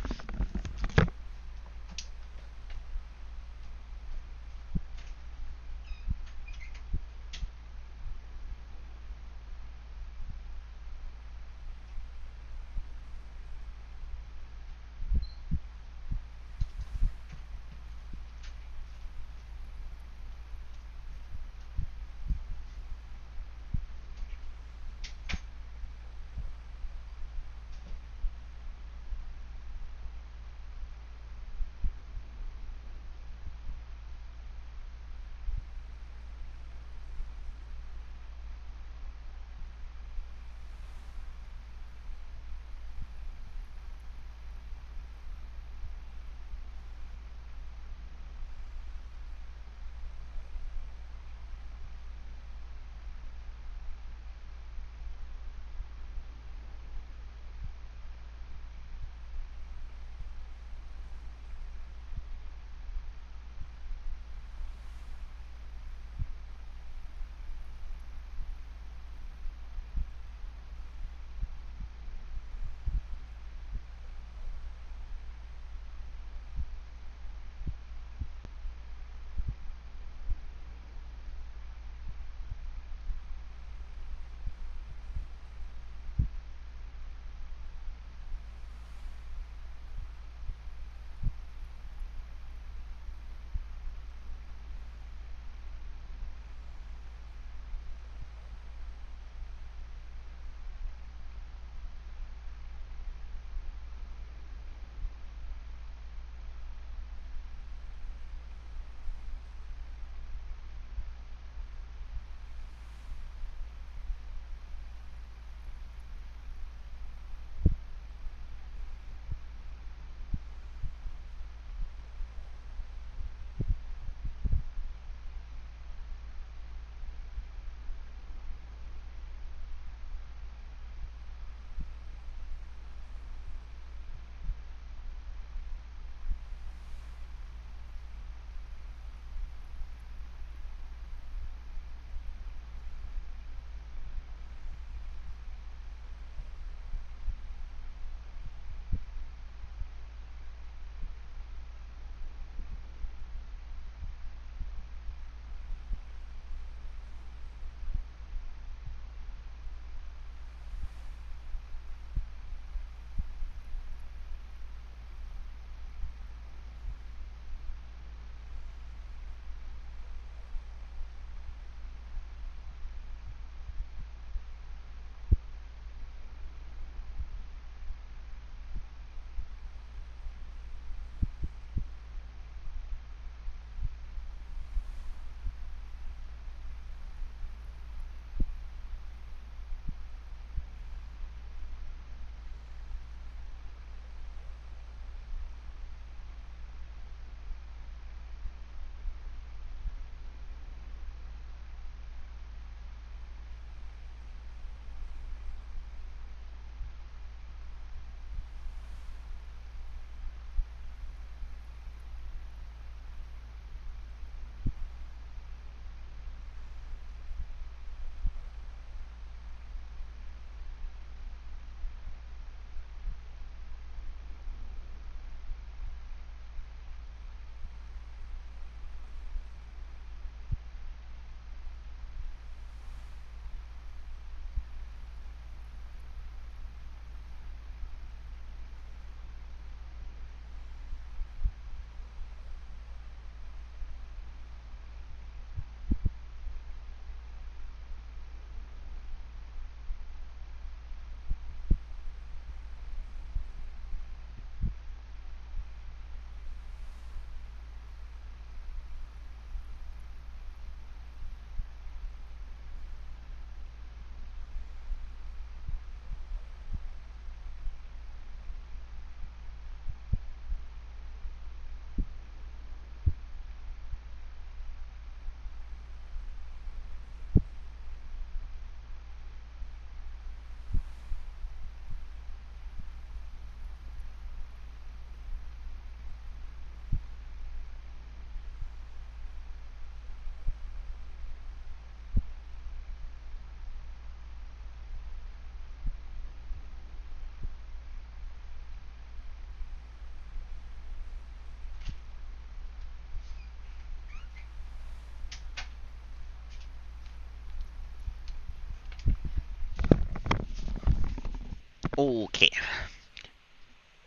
Speaker 1: Okay.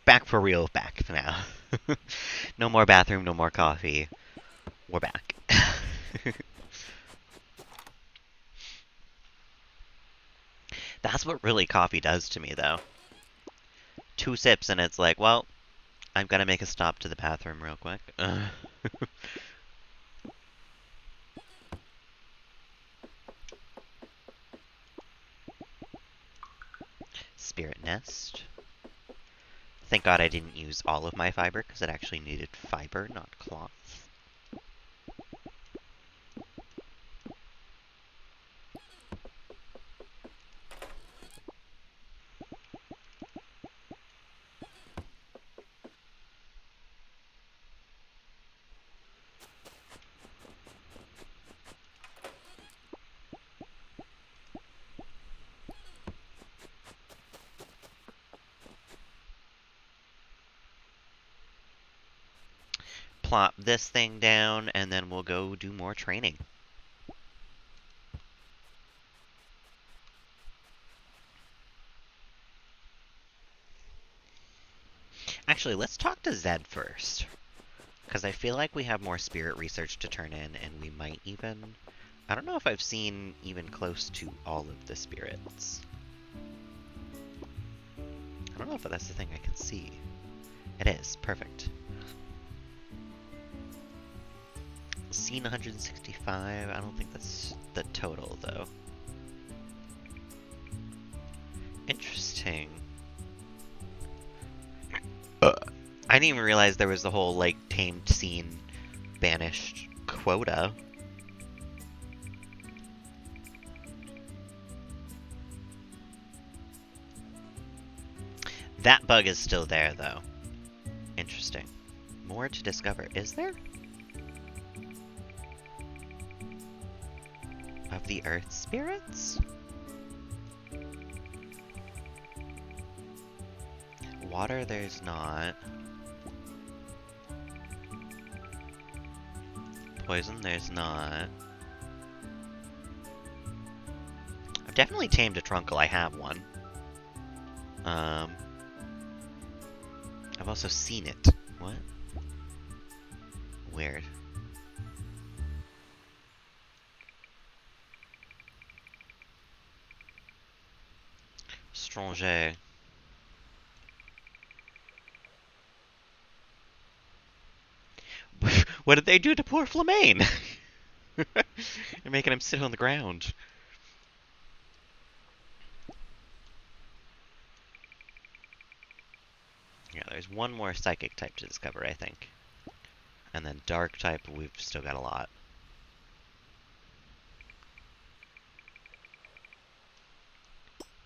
Speaker 1: Back for real, back now. No more bathroom, no more coffee. We're back. That's what really coffee does to me, though. 2 sips and it's like, well, I'm gonna make a stop to the bathroom real quick. Spirit nest. Thank God I didn't use all of my fiber, because it actually needed fiber, not cloth. Plop this thing down, and then we'll go do more training. Actually, let's talk to Zed first. Because I feel like we have more spirit research to turn in, and we might even... I don't know if I've seen even close to all of the spirits. I don't know if that's the thing I can see. It is. Perfect. Seen 165. I don't think that's the total, though. Interesting. I didn't even realize there was the whole, like, tamed scene banished quota. That bug is still there, though. Interesting. More to discover. Is there? Of the earth spirits? Water, there's not. Poison, there's not. I've definitely tamed a Trunkle. I have one. I've also seen it. What? Weird. Stranger. What did they do to poor Flamane? They're making him sit on the ground. Yeah, there's one more psychic type to discover, I think. And then dark type, we've still got a lot.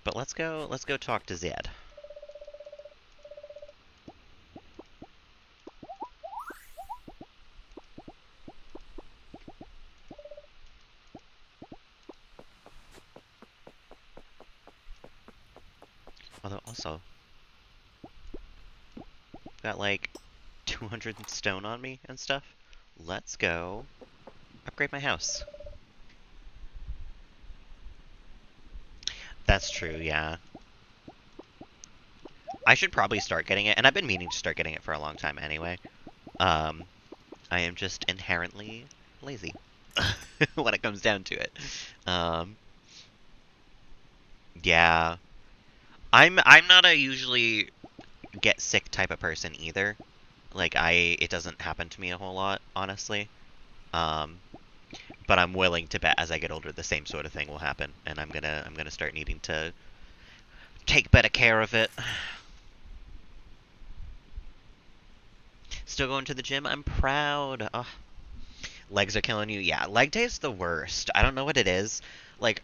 Speaker 1: But let's go talk to Zed. Although also, got like 200 stone on me and stuff. Let's go upgrade my house. That's true, yeah. I should probably start getting it, and I've been meaning to start getting it for a long time anyway. I am just inherently lazy when it comes down to it. Yeah. I'm not a usually get sick type of person either. Like it doesn't happen to me a whole lot, honestly. Um, but I'm willing to bet as I get older the same sort of thing will happen, and I'm gonna start needing to take better care of it. Still going to the gym? I'm proud. Ugh. Legs are killing you? Yeah, leg day is the worst. I don't know what it is. Like,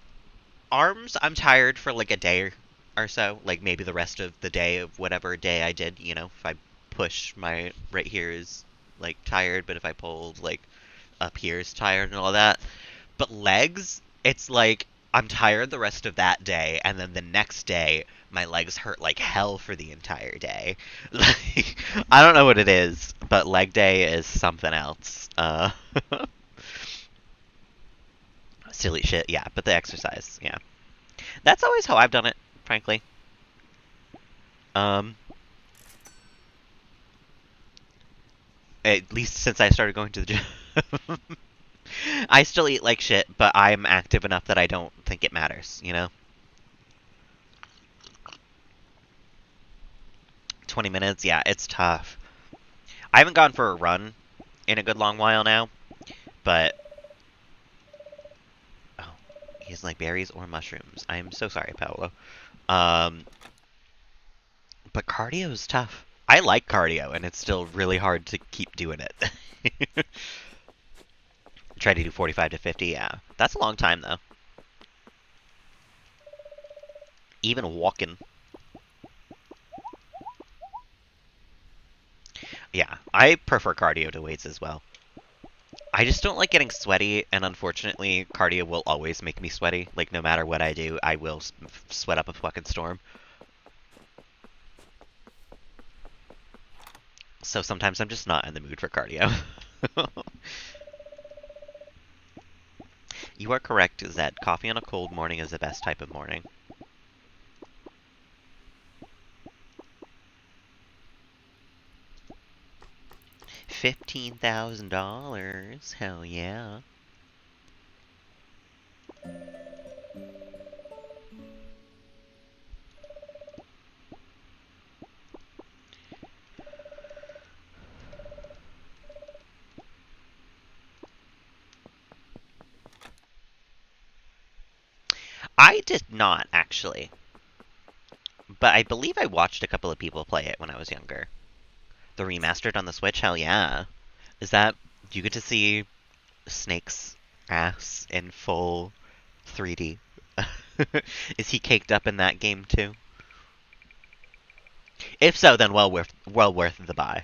Speaker 1: arms, I'm tired for like a day or so. Like, maybe the rest of the day of whatever day I did, you know, if I push, my right here is, like, tired, but if I pulled, like, up here is tired and all that. But legs, it's like, I'm tired the rest of that day, and then the next day, my legs hurt like hell for the entire day. Like, I don't know what it is, but leg day is something else. Silly shit, yeah, but the exercise, yeah. That's always how I've done it, frankly. Um, at least since I started going to the gym. I still eat like shit, but I'm active enough that I don't think it matters, you know? 20 minutes, yeah, it's tough. I haven't gone for a run in a good long while now, but... Oh, he doesn't like berries or mushrooms. I am so sorry, Paolo. Um, but cardio is tough. I like cardio, and it's still really hard to keep doing it. Try to do 45 to 50, yeah. That's a long time, though. Even walking. Yeah, I prefer cardio to weights as well. I just don't like getting sweaty, and unfortunately, cardio will always make me sweaty. Like, no matter what I do, I will sweat up a fucking storm. So sometimes I'm just not in the mood for cardio. You are correct, Zed. Coffee on a cold morning is the best type of morning. $15,000. Hell yeah. I did not, actually. But I believe I watched a couple of people play it when I was younger. The remastered on the Switch? Hell yeah. Is that... Do you get to see Snake's ass in full 3D? Is he caked up in that game too? If so, then well worth the buy.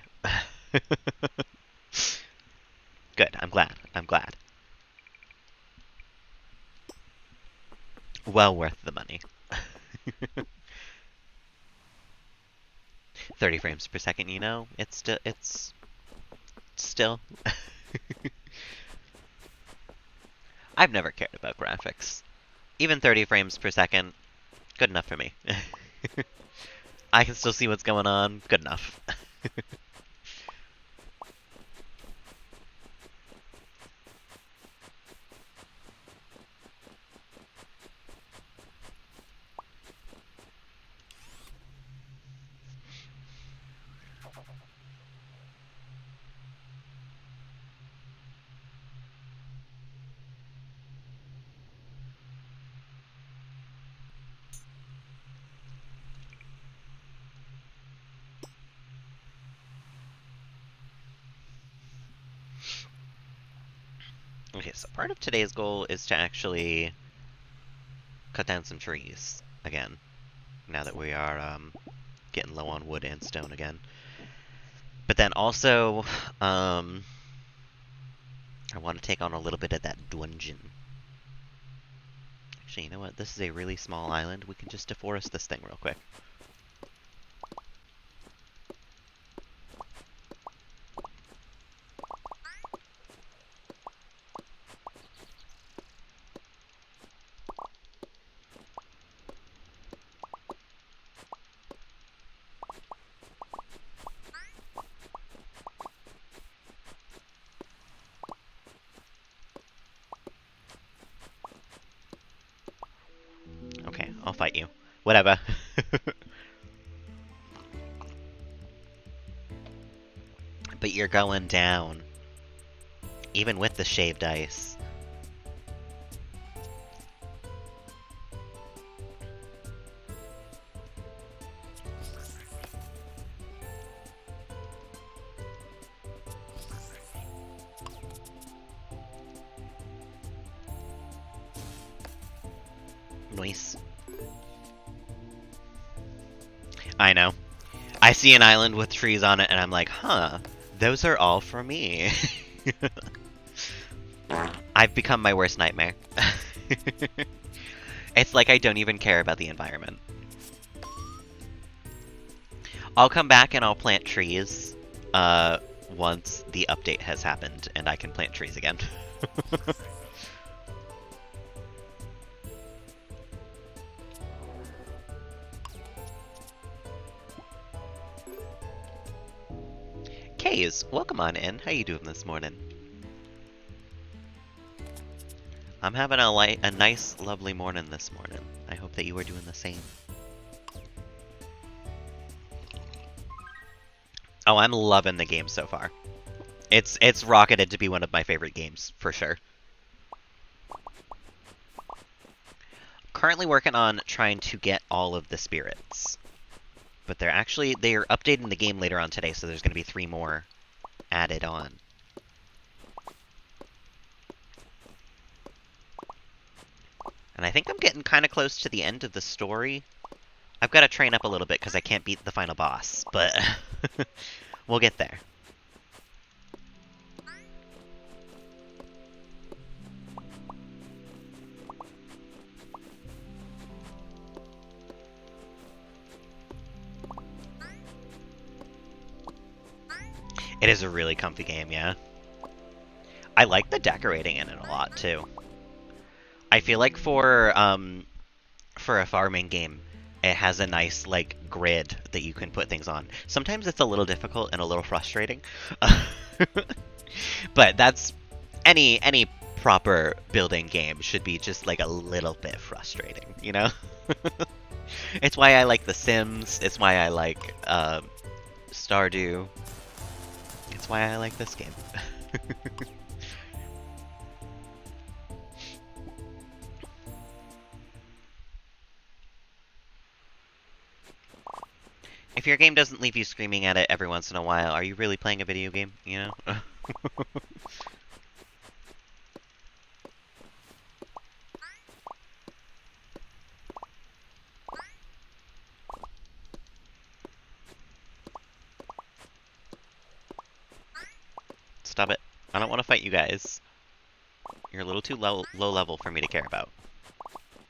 Speaker 1: Good. I'm glad. I'm glad. Well worth the money. 30 frames per second, you know? It's still I've never cared about graphics. Even 30 frames per second, good enough for me. I can still see what's going on, good enough. Okay, so part of today's goal is to actually cut down some trees again, now that we are getting low on wood and stone again. But then also, I want to take on a little bit of that dungeon. Actually, you know what? This is a really small island. We can just deforest this thing real quick. Okay, I'll fight you. Whatever. But you're going down. Even with the shaved ice. Nice. I know. I see an island with trees on it and I'm like, huh, those are all for me. I've become my worst nightmare. It's like I don't even care about the environment. I'll come back and I'll plant trees once the update has happened and I can plant trees again. Haze, welcome on in. How you doing this morning? I'm having a nice, lovely morning this morning. I hope that you are doing the same. Oh, I'm loving the game so far. It's rocketed to be one of my favorite games, for sure. Currently working on trying to get all of the spirits. But they're updating the game later on today, so there's going to be 3 more added on. And I think I'm getting kind of close to the end of the story. I've got to train up a little bit because I can't beat the final boss, but we'll get there. It is a really comfy game, yeah. I like the decorating in it a lot, too. I feel like for a farming game, it has a nice, like, grid that you can put things on. Sometimes it's a little difficult and a little frustrating. But that's... Any proper building game should be just, like, a little bit frustrating, you know? It's why I like The Sims. It's why I like, Stardew. It's why I like this game. If your game doesn't leave you screaming at it every once in a while, are you really playing a video game, you know? Stop it. I don't want to fight you guys. You're a little too low level for me to care about.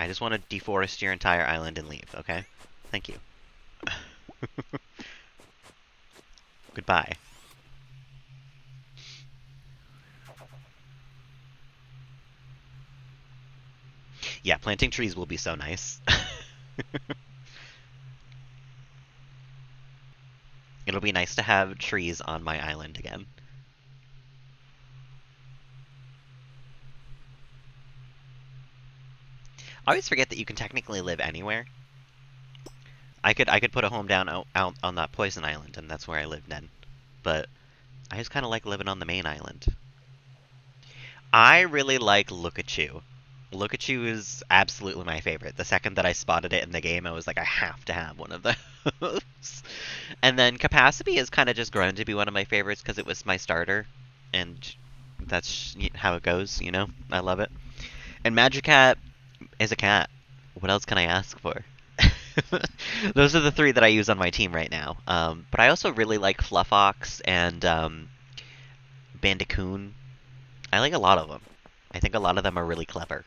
Speaker 1: I just want to deforest your entire island and leave, okay? Thank you. Goodbye. Yeah, planting trees will be so nice. It'll be nice to have trees on my island again. I always forget that you can technically live anywhere. I could put a home down out on that poison island, and that's where I live then. But I just kind of like living on the main island. I really like Look-a-Chew. Look-a-Chew is absolutely my favorite. The second that I spotted it in the game, I was like, I have to have one of those. And then Capacity has kind of just grown to be one of my favorites because it was my starter. And that's how it goes, you know? I love it. And Magikarp is a cat. What else can I ask for? Those are the 3 that I use on my team right now. But I also really like Fluffox and Bandicoon. I like a lot of them. I think a lot of them are really clever.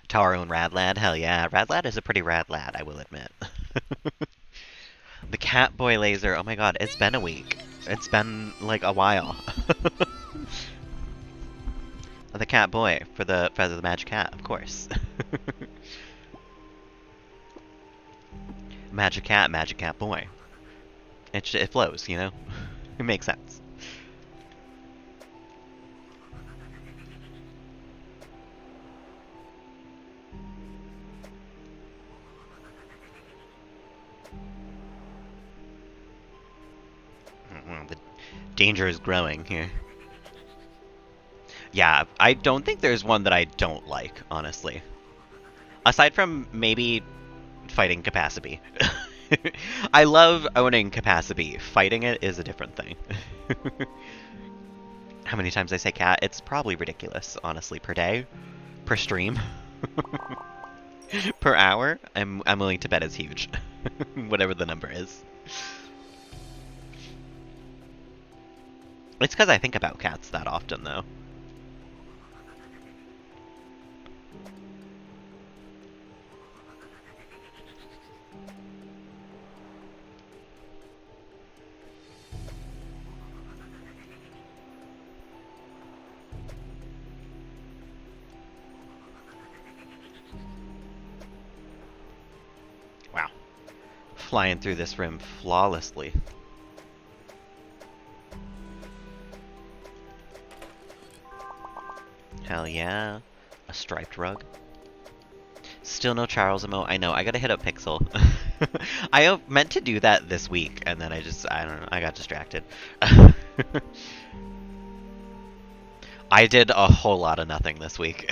Speaker 1: Taro and Radlad? Hell yeah. Radlad is a pretty rad lad, I will admit. The Catboy laser. Oh my god, it's been a week. It's been, like, a while. The Catboy for the Magic Cat, of course. Magic Cat Boy. It flows, you know? It makes sense. The danger is growing here. Yeah, I don't think there's one that I don't like, honestly. Aside from maybe fighting Capacity. I love owning Capacity. Fighting it is a different thing. How many times I say cat? It's probably ridiculous, honestly, per day, per stream, per hour. I'm willing to bet it's huge, whatever the number is. It's because I think about cats that often, though. flying through this room flawlessly. Hell yeah. A striped rug. Still no Charles emote. I know, I gotta hit up Pixel. I meant to do that this week, and then I don't know, I got distracted. I did a whole lot of nothing this week.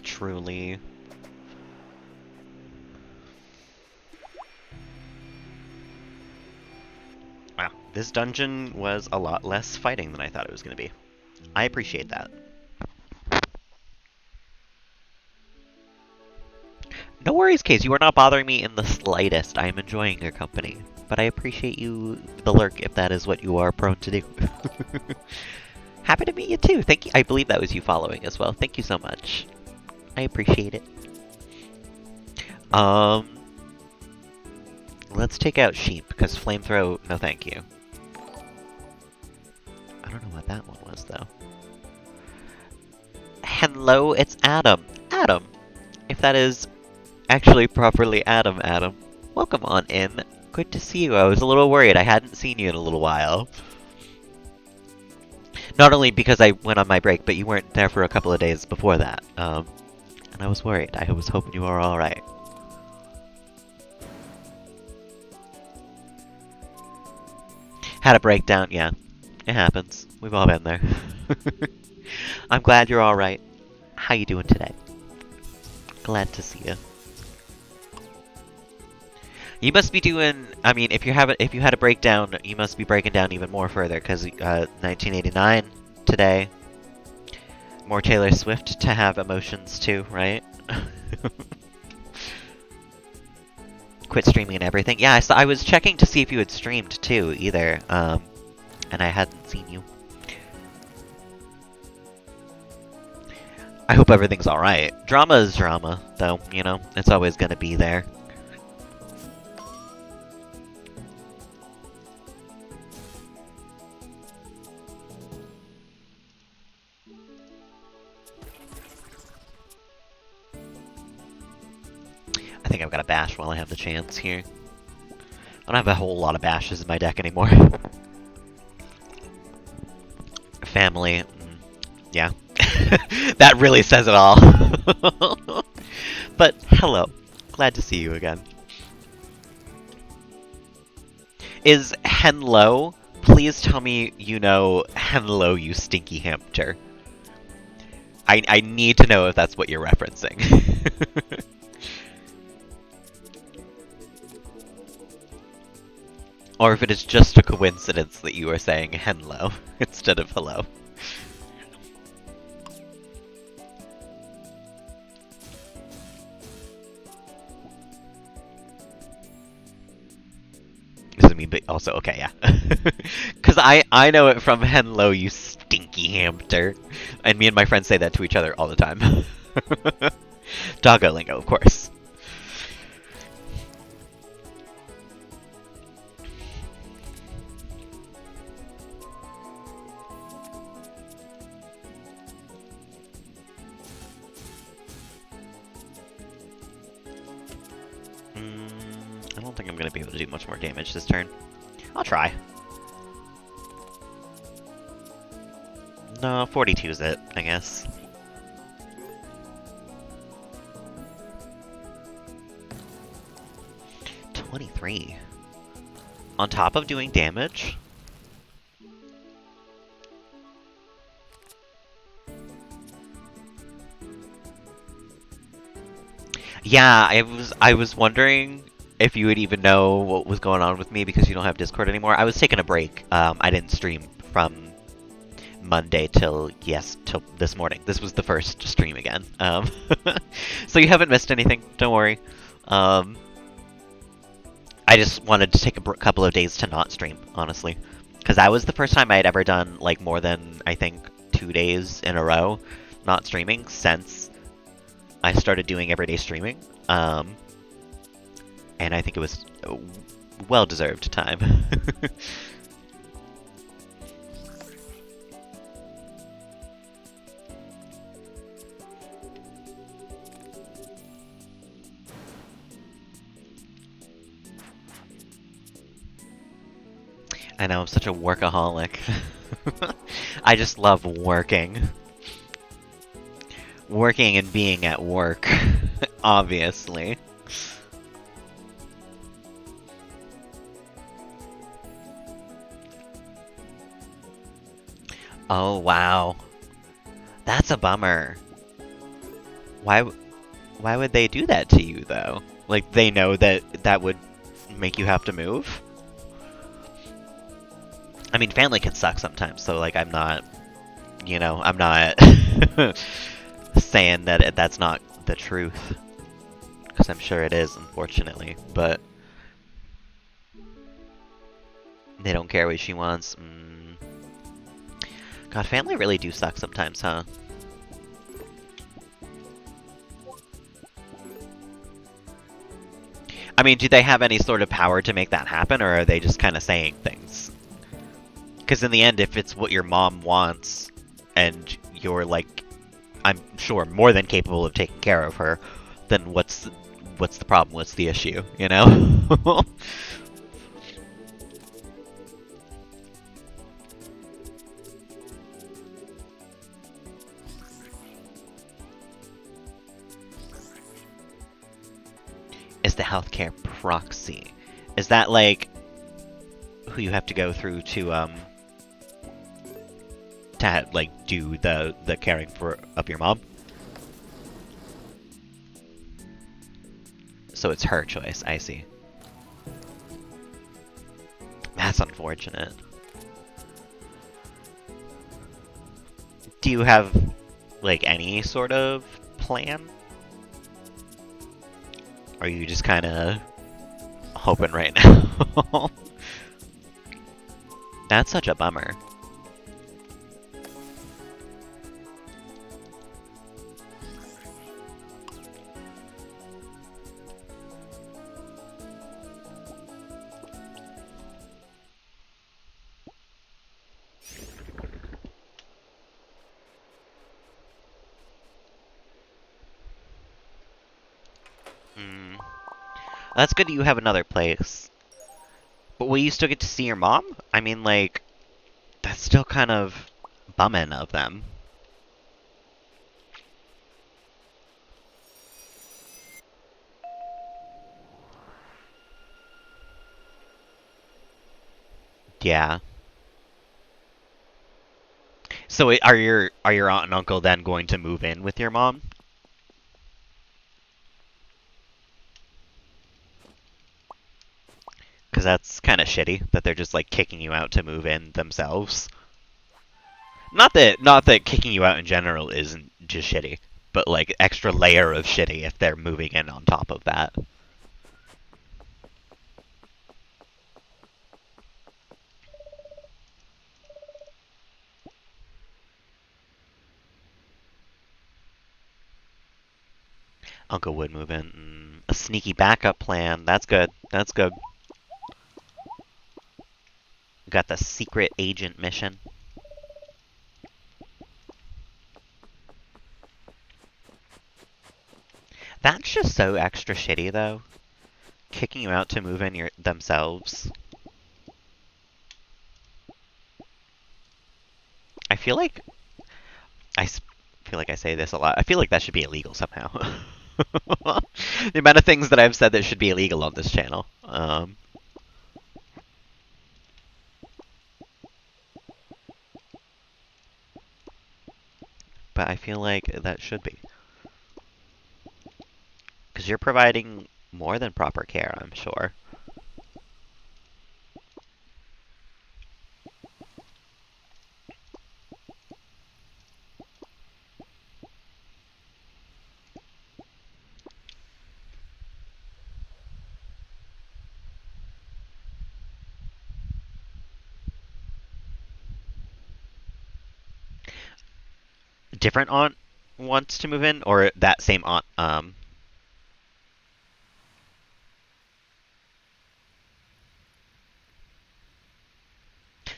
Speaker 1: Truly. Wow, this dungeon was a lot less fighting than I thought it was going to be. I appreciate that. No worries, Case. You are not bothering me in the slightest. I am enjoying your company. But I appreciate you, the lurk, if that is what you are prone to do. Happy to meet you, too. Thank you. I believe that was you following as well. Thank you so much. I appreciate it. Let's take out Sheep, because Flamethrow, no thank you. I don't know what that one was, though. Hello, it's Adam. Adam! If that is actually properly Adam. Welcome on in. Good to see you. I was a little worried. I hadn't seen you in a little while. Not only because I went on my break, but you weren't there for a couple of days before that. And I was worried. I was hoping you were alright. Had a breakdown, yeah. It happens. We've all been there. I'm glad you're alright. How you doing today? Glad to see you. You must be doing, I mean, if you had a breakdown, you must be breaking down even more further, because 1989 today. More Taylor Swift to have emotions too, right? Quit streaming and everything. Yeah, I was checking to see if you had streamed too, either, and I hadn't seen you. I hope everything's alright. Drama is drama, though, you know? It's always gonna be there. I think I've got a bash while I have the chance here. I don't have a whole lot of bashes in my deck anymore. Family. Yeah. That really says it all. But, hello. Glad to see you again. Is Henlo? Please tell me you know Henlo, you stinky hamster. I need to know if that's what you're referencing. Or if it is just a coincidence that you are saying Henlo instead of hello. Does it mean, but also, okay, yeah. Because I know it from Henlo, you stinky hamster. And me and my friends say that to each other all the time. Doggo lingo, of course. I don't think I'm going to be able to do much more damage this turn. I'll try. No, 42 is it, I guess. $23. On top of doing damage? Yeah, I was wondering if you would even know what was going on with me because you don't have Discord anymore. I was taking a break. I didn't stream from Monday till this morning. This was the first stream again. So you haven't missed anything. Don't worry. I just wanted to take a couple of days to not stream, honestly, because that was the first time I had ever done like more than I think 2 days in a row not streaming since I started doing everyday streaming. And I think it was a well-deserved time. I know, I'm such a workaholic. I just love working. Working and being at work, obviously. Oh, wow. That's a bummer. Why why would they do that to you though? Like they know that that would make you have to move? I mean, family can suck sometimes, so like I'm not, I'm not saying that that's not the truth, because I'm sure it is, unfortunately. But they don't care what she wants. God, family really do suck sometimes, huh? I mean, do they have any sort of power to make that happen, or are they just kind of saying things? Because in the end, if it's what your mom wants, and you're like, I'm sure more than capable of taking care of her, then what's the problem? What's the issue? You know? Is the healthcare proxy? Is that like who you have to go through to like do the caring for of your mom? So it's her choice. I see. That's unfortunate. Do you have like any sort of plan? Or are you just kind of hoping right now? That's such a bummer. Hmm. That's good that you have another place. But will you still get to see your mom? I mean, like, that's still kind of bumming of them. Yeah. So are your aunt and uncle then going to move in with your mom? Because that's kind of shitty that they're just like kicking you out to move in themselves. Not that kicking you out in general isn't just shitty, but like extra layer of shitty if they're moving in on top of that. Uncle would move in. A sneaky backup plan. That's good. That's good. Got the secret agent mission. That's just so extra shitty though. Kicking you out to move in themselves. I feel like feel like I say this a lot. I feel like that should be illegal somehow. The amount of things that I've said that should be illegal on this channel. But I feel like that should be. Because you're providing more than proper care, I'm sure. Different aunt wants to move in, or that same aunt?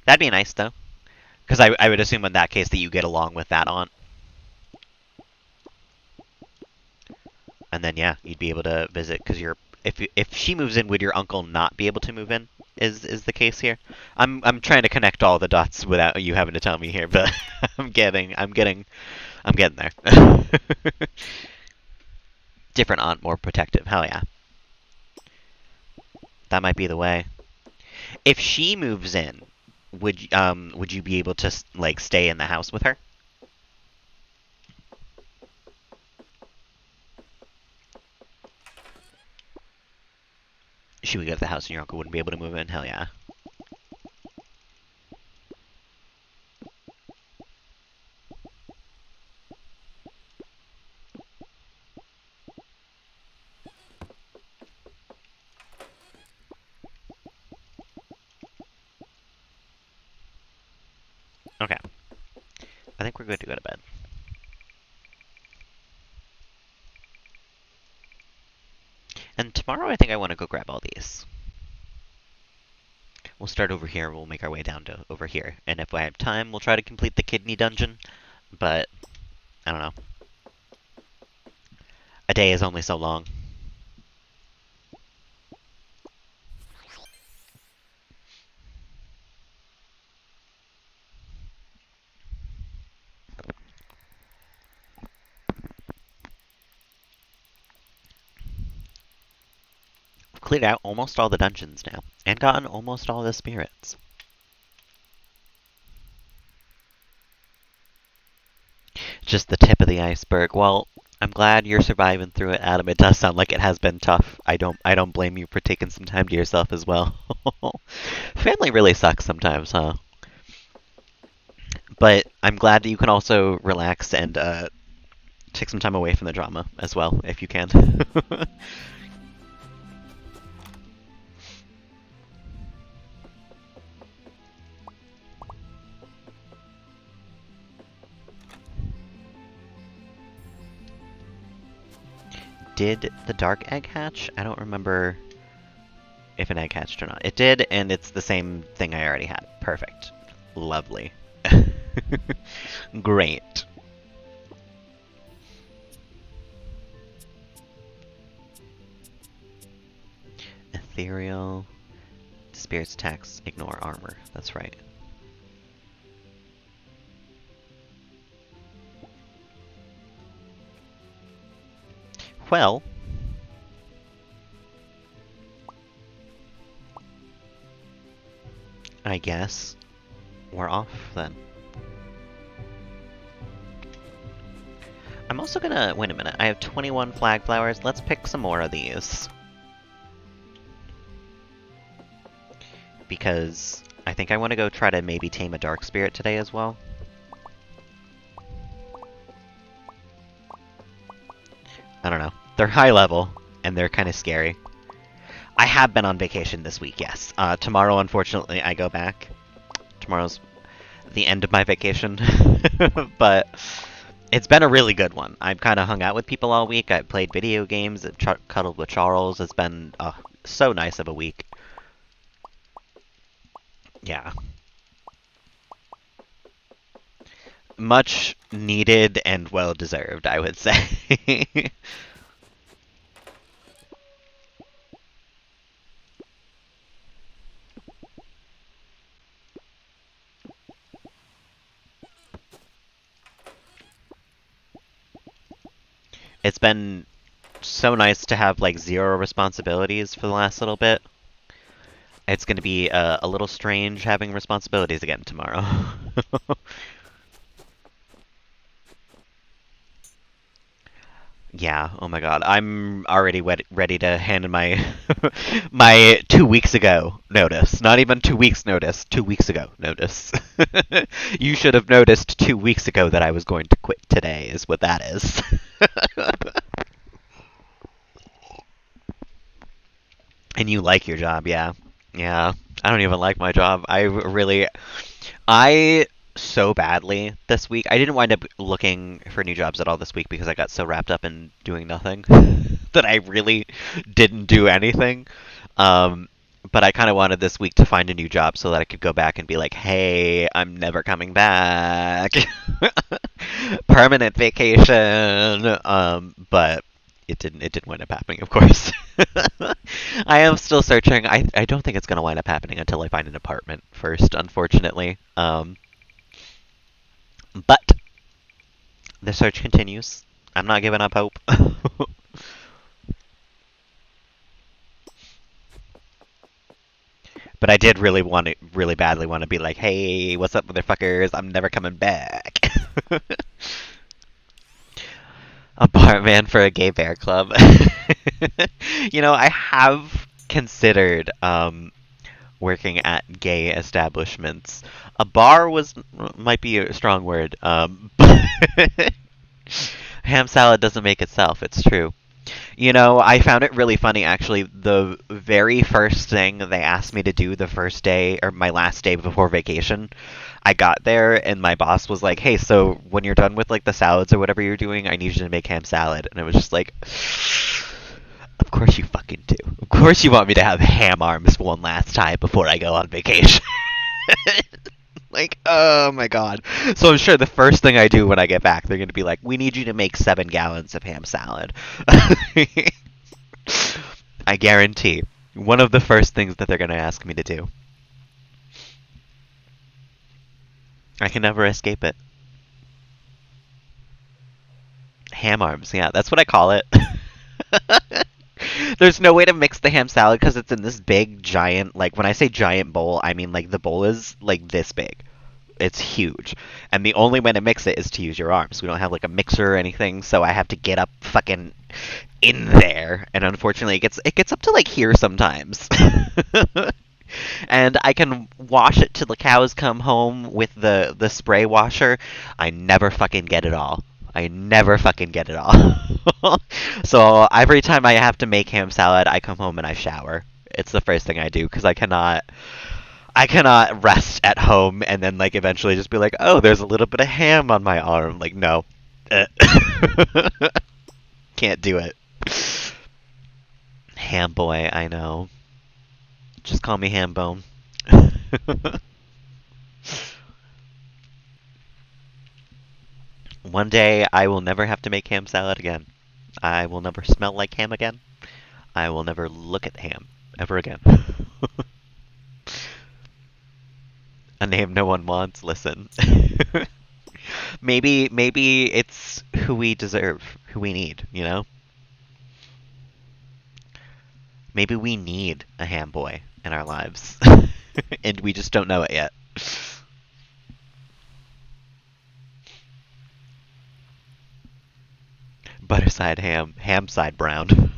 Speaker 1: That'd be nice though, because I would assume in that case that you get along with that aunt, and then yeah, you'd be able to visit. Because if she moves in, would your uncle not be able to move in? is the case here? I'm trying to connect all the dots without you having to tell me here, but I'm getting there. Different aunt, more protective. Hell yeah. That might be the way. If she moves in, would you be able to like stay in the house with her? She would get the house and your uncle wouldn't be able to move in? Hell yeah. Okay. I think we're good to go to bed. And tomorrow I think I want to go grab all these. We'll start over here, we'll make our way down to over here. And if I have time, we'll try to complete the kidney dungeon. But, I don't know. A day is only so long. I've cleared out almost all the dungeons now, and gotten almost all the spirits. Just the tip of the iceberg. Well, I'm glad you're surviving through it, Adam. It does sound like it has been tough. I don't blame you for taking some time to yourself as well. Family really sucks sometimes, huh? But I'm glad that you can also relax and take some time away from the drama as well, if you can. Did the dark egg hatch? I don't remember if an egg hatched or not. It did, and it's the same thing I already had. Perfect. Lovely. Great. Ethereal. Spirits attacks, ignore armor. That's right. Well, I guess we're off then. I'm also gonna... Wait a minute. I have 21 flag flowers. Let's pick some more of these. Because I think I want to go try to maybe tame a dark spirit today as well. I don't know. They're high level, and they're kind of scary. I have been on vacation this week, yes. Tomorrow, unfortunately, I go back. Tomorrow's the end of my vacation. But it's been a really good one. I've kind of hung out with people all week. I've played video games. I've cuddled with Charles. It's been so nice of a week. Yeah. Much needed and well deserved, I would say. It's been so nice to have like zero responsibilities for the last little bit. It's going to be a little strange having responsibilities again tomorrow. Yeah, oh my god. I'm already ready to hand in my my 2 weeks ago notice. Not even 2 weeks notice, 2 weeks ago notice. You should have noticed 2 weeks ago that I was going to quit today, is what that is. And you like your job, yeah. Yeah. I don't even like my job. I so badly this week. I didn't wind up looking for new jobs at all this week because I got so wrapped up in doing nothing that I really didn't do anything. Um, but I kind of wanted this week to find a new job so that I could go back and be like, "Hey, I'm never coming back." Permanent vacation. But it didn't wind up happening, of course. I am still searching. I don't think it's gonna wind up happening until I find an apartment first, unfortunately. But the search continues. I'm not giving up hope. But I did really badly want to be like, hey, what's up, motherfuckers? I'm never coming back. A barman for a gay bear club. I have considered working at gay establishments. A bar might be a strong word, but ham salad doesn't make itself. It's true. I found it really funny actually. The very first thing they asked me to do the first day or my last day before vacation, I got there and my boss was like, "Hey, so when you're done with like the salads or whatever you're doing, I need you to make ham salad." And it was just like, "Of course you fucking do. Of course you want me to have ham arms one last time before I go on vacation." Like, oh my god. So I'm sure the first thing I do when I get back, they're going to be like, "We need you to make 7 gallons of ham salad." I guarantee. One of the first things that they're going to ask me to do. I can never escape it. Ham arms, yeah, that's what I call it. There's no way to mix the ham salad because it's in this big, giant, like, when I say giant bowl, I mean, like, the bowl is, like, this big. It's huge. And the only way to mix it is to use your arms. We don't have, like, a mixer or anything, so I have to get up fucking in there. And unfortunately, it gets up to, like, here sometimes. And I can wash it till the cows come home with the spray washer. I never fucking get it all. I never fucking get it all. So every time I have to make ham salad, I come home and I shower. It's the first thing I do because I cannot rest at home and then like eventually just be like, "Oh, there's a little bit of ham on my arm." Like, no. Can't do it. Ham boy, I know. Just call me ham bone. One day I will never have to make ham salad again. I will never smell like ham again. I will never look at ham ever again. A name no one wants. Listen. Maybe it's who we deserve, who we need. Maybe we need a ham boy in our lives. And we just don't know it yet. Butter side ham, ham side brown.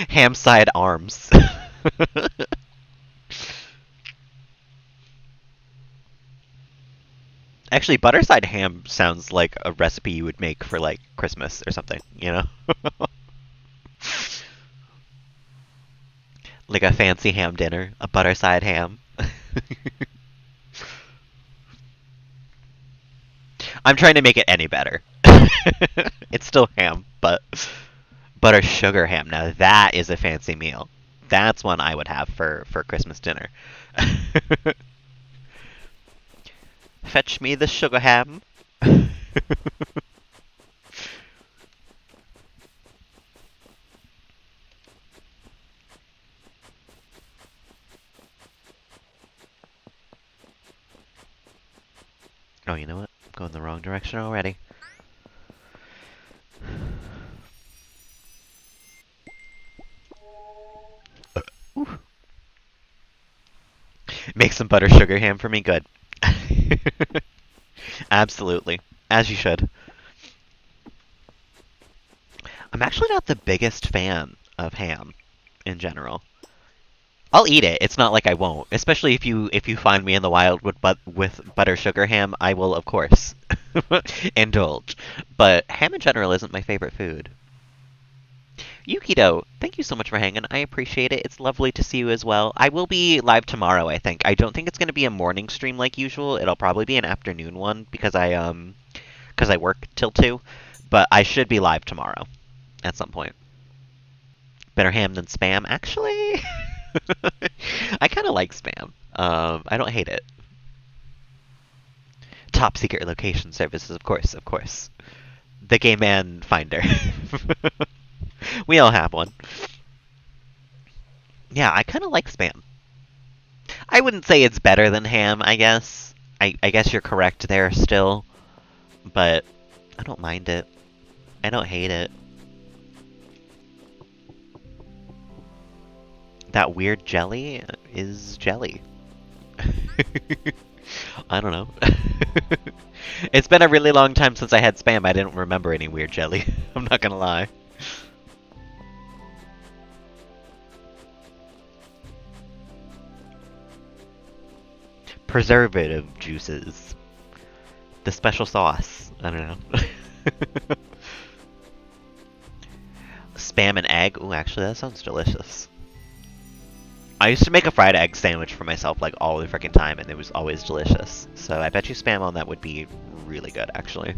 Speaker 1: Ham side arms. Actually, butter side ham sounds like a recipe you would make for like Christmas or something. Like a fancy ham dinner, a butter side ham. I'm trying to make it any better. It's still ham, but butter sugar ham. Now that is a fancy meal. That's one I would have for Christmas dinner. Fetch me the sugar ham. Oh, you know what? I'm going the wrong direction already. Ooh. Make some butter sugar ham for me? Good. Absolutely. As you should. I'm actually not the biggest fan of ham in general. I'll eat it. It's not like I won't. Especially if you find me in the wild with butter sugar ham, I will of course indulge. But ham in general isn't my favorite food. Yukido, thank you so much for hanging. I appreciate it. It's lovely to see you as well. I will be live tomorrow, I think. I don't think it's going to be a morning stream like usual. It'll probably be an afternoon one because I work till 2, but I should be live tomorrow at some point. Better ham than spam, actually. I kind of like spam. I don't hate it. Top secret location services, of course, of course. The gay man finder. We all have one. Yeah, I kind of like Spam. I wouldn't say it's better than ham, I guess. I guess you're correct there still, but I don't mind it. I don't hate it. That weird jelly is jelly. I don't know. It's been a really long time since I had Spam. I didn't remember any weird jelly. I'm not gonna lie. Preservative juices. The special sauce. I don't know. Spam and egg. Ooh, actually, that sounds delicious. I used to make a fried egg sandwich for myself like all the freaking time, and it was always delicious. So I bet you Spam on that would be really good, actually.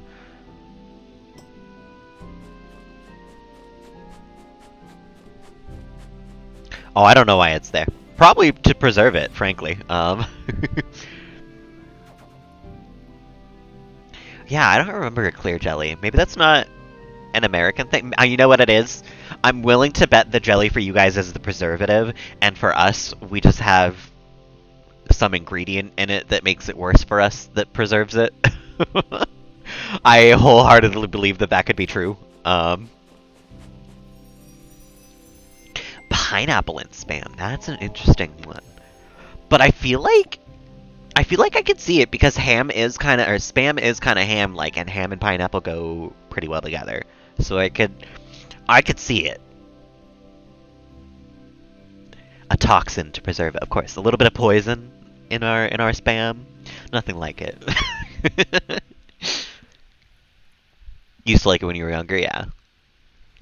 Speaker 1: Oh, I don't know why it's there. Probably to preserve it, frankly. Yeah, I don't remember a clear jelly. Maybe that's not an American thing. You know what it is? I'm willing to bet the jelly for you guys is the preservative, and for us, we just have some ingredient in it that makes it worse for us that preserves it. I wholeheartedly believe that that could be true. Pineapple and Spam. That's an interesting one. But I feel like I could see it because ham is kind of, or Spam is kind of ham-like, and ham and pineapple go pretty well together. So I could see it. A toxin to preserve it, of course. A little bit of poison in our Spam. Nothing like it. Used to like it when you were younger, yeah.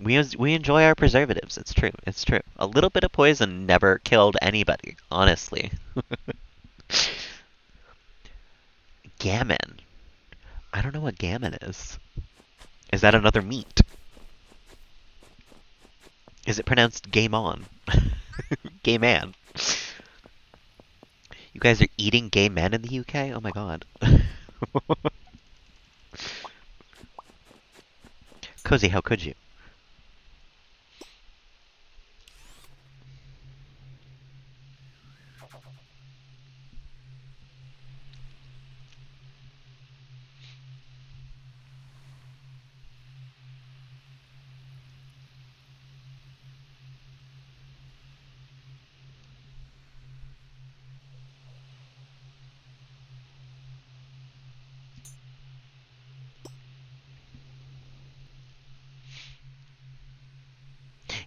Speaker 1: We enjoy our preservatives. It's true. It's true. A little bit of poison never killed anybody, honestly. Gammon. I don't know what gammon is. Is that another meat? Is it pronounced game on? Gay man. You guys are eating gay men in the UK? Oh my god. Cozy, how could you?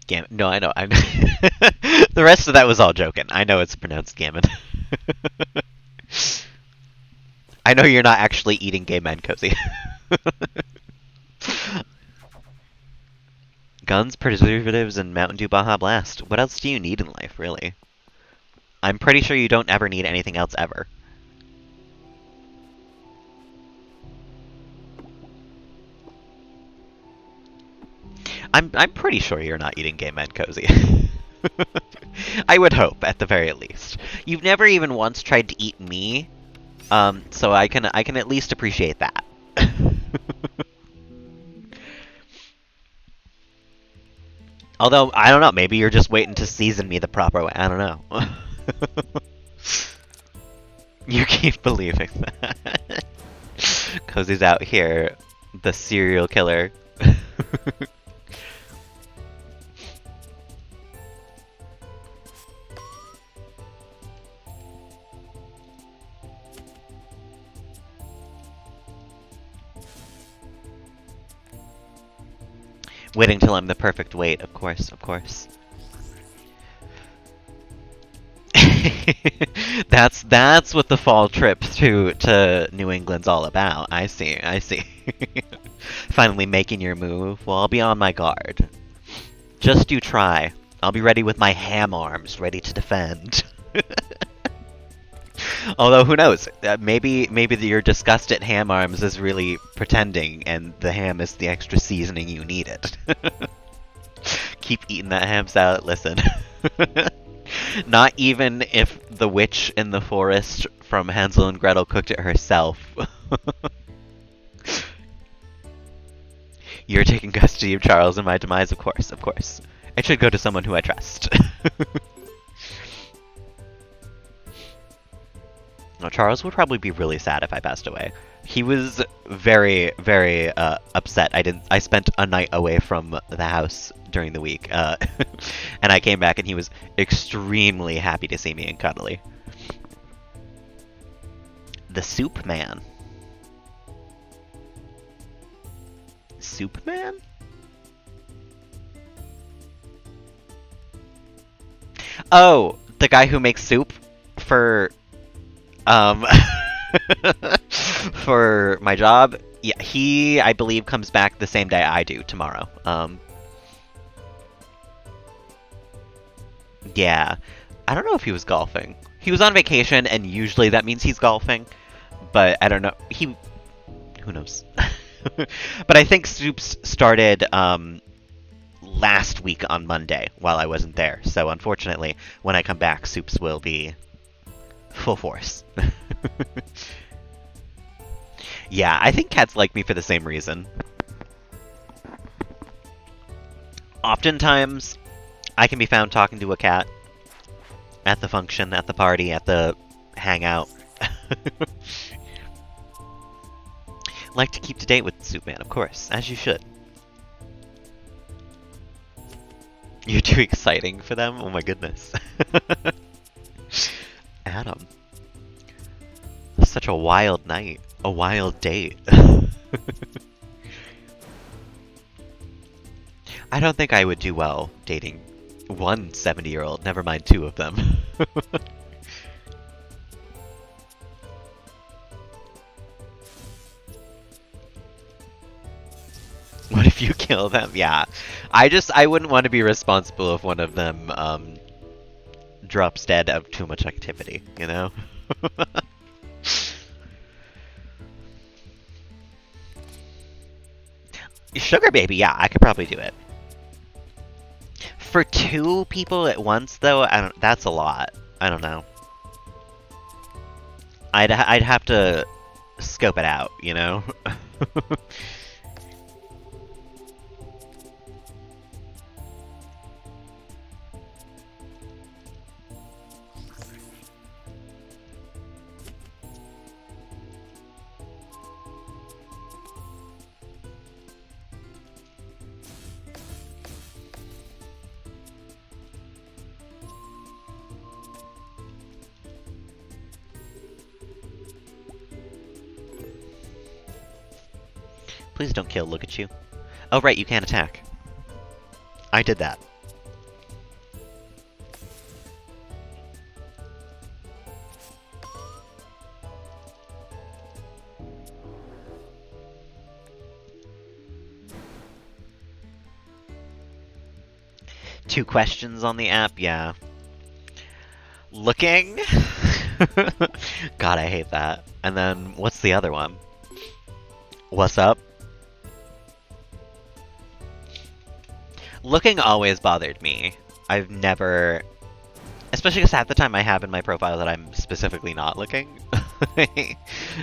Speaker 1: Gammon. No, I know. The rest of that was all joking. I know it's pronounced gammon. I know you're not actually eating gay men, Cozy. Guns, preservatives, and Mountain Dew Baja Blast. What else do you need in life, really? I'm pretty sure you don't ever need anything else ever. I'm pretty sure you're not eating gay men, Cozy. I would hope, at the very least. You've never even once tried to eat me, so I can at least appreciate that. Although, I don't know, maybe you're just waiting to season me the proper way. I don't know. You keep believing that. Cozy's out here, the serial killer. Waiting till I'm the perfect weight, of course, of course. That's what the fall trip to New England's all about. I see, I see. Finally making your move. Well, I'll be on my guard. Just you try. I'll be ready with my ham arms, ready to defend. Although, who knows? Maybe your disgust at ham arms is really pretending, and the ham is the extra seasoning you needed. Keep eating that ham salad. Listen. Not even if the witch in the forest from Hansel and Gretel cooked it herself. You're taking custody of Charles and my demise, of course, of course. It should go to someone who I trust. know. Charles would probably be really sad if I passed away. He was very, very upset. I spent a night away from the house during the week, and I came back and he was extremely happy to see me and cuddly. The Soup Man. Soup Man? Oh, the guy who makes soup for um for my job. Yeah, he I believe comes back the same day I do, tomorrow. Yeah. I don't know if he was golfing. He was on vacation and usually that means he's golfing, but I don't know. Who knows? But I think Soups started last week on Monday while I wasn't there. So unfortunately, when I come back, Soups will be full force. Yeah, I think cats like me for the same reason. Oftentimes, I can be found talking to a cat at the function, at the party, at the hangout. Like to keep to date with Soup Man, of course, as you should. You're too exciting for them? Oh my goodness. Adam. Such a wild night. A wild date. I don't think I would do well dating one 70-year-old, never mind two of them. What if you kill them? Yeah. I wouldn't want to be responsible if one of them drops dead of too much activity, you know? Sugar baby, yeah, I could probably do it. For two people at once, though, that's a lot. I don't know. I'd have to scope it out, you know? Please don't kill, look at you. Oh right, you can't attack. I did that. Two questions on the app, yeah. Looking? God, I hate that. And then, what's the other one? What's up? Looking always bothered me. I've never... Especially because half the time I have in my profile that I'm specifically not looking.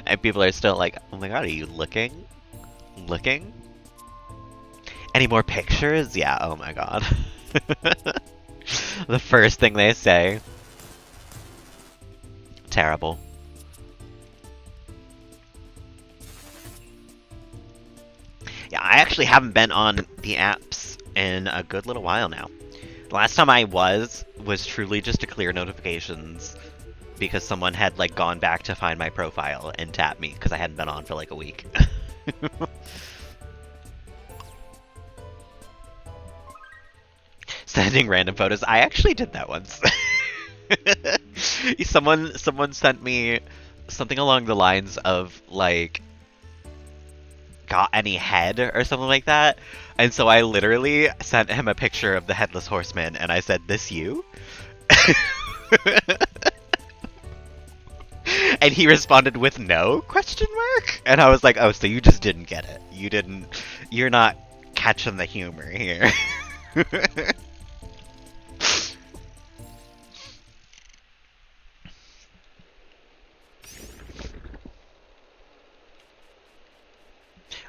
Speaker 1: And people are still like, oh my god, are you looking? Looking? Any more pictures? Yeah, oh my god. The first thing they say. Terrible. Yeah, I actually haven't been on the apps in a good little while now. The last time I was truly just to clear notifications because someone had like gone back to find my profile and tap me because I hadn't been on for like a week. Sending random photos. I actually did that once. Someone sent me something along the lines of like, got any head or something like that, and so I literally sent him a picture of the Headless Horseman and I said, "This you?" And he responded with no question mark, and I was like, oh, so you just didn't get it. You're not catching the humor here.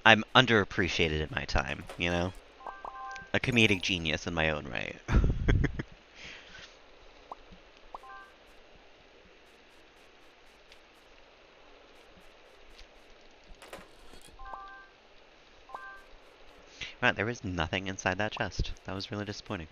Speaker 1: I'm underappreciated in my time, you know? A comedic genius in my own right. Wow, there was nothing inside that chest. That was really disappointing.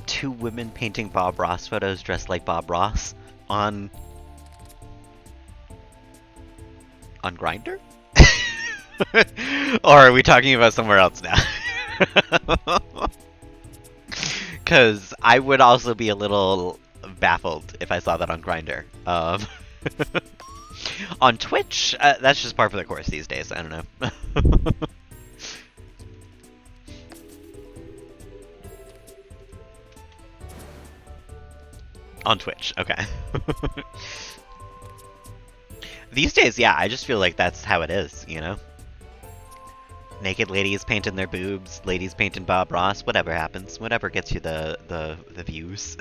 Speaker 1: Two women painting Bob Ross photos dressed like Bob Ross on Grindr? Or are we talking about somewhere else now? Because I would also be a little baffled if I saw that on Grindr. On Twitch, that's just par for the course these days. I don't know. On Twitch, okay. These days, yeah, I just feel like that's how it is, you know? Naked ladies painting their boobs, ladies painting Bob Ross, whatever happens, whatever gets you the views.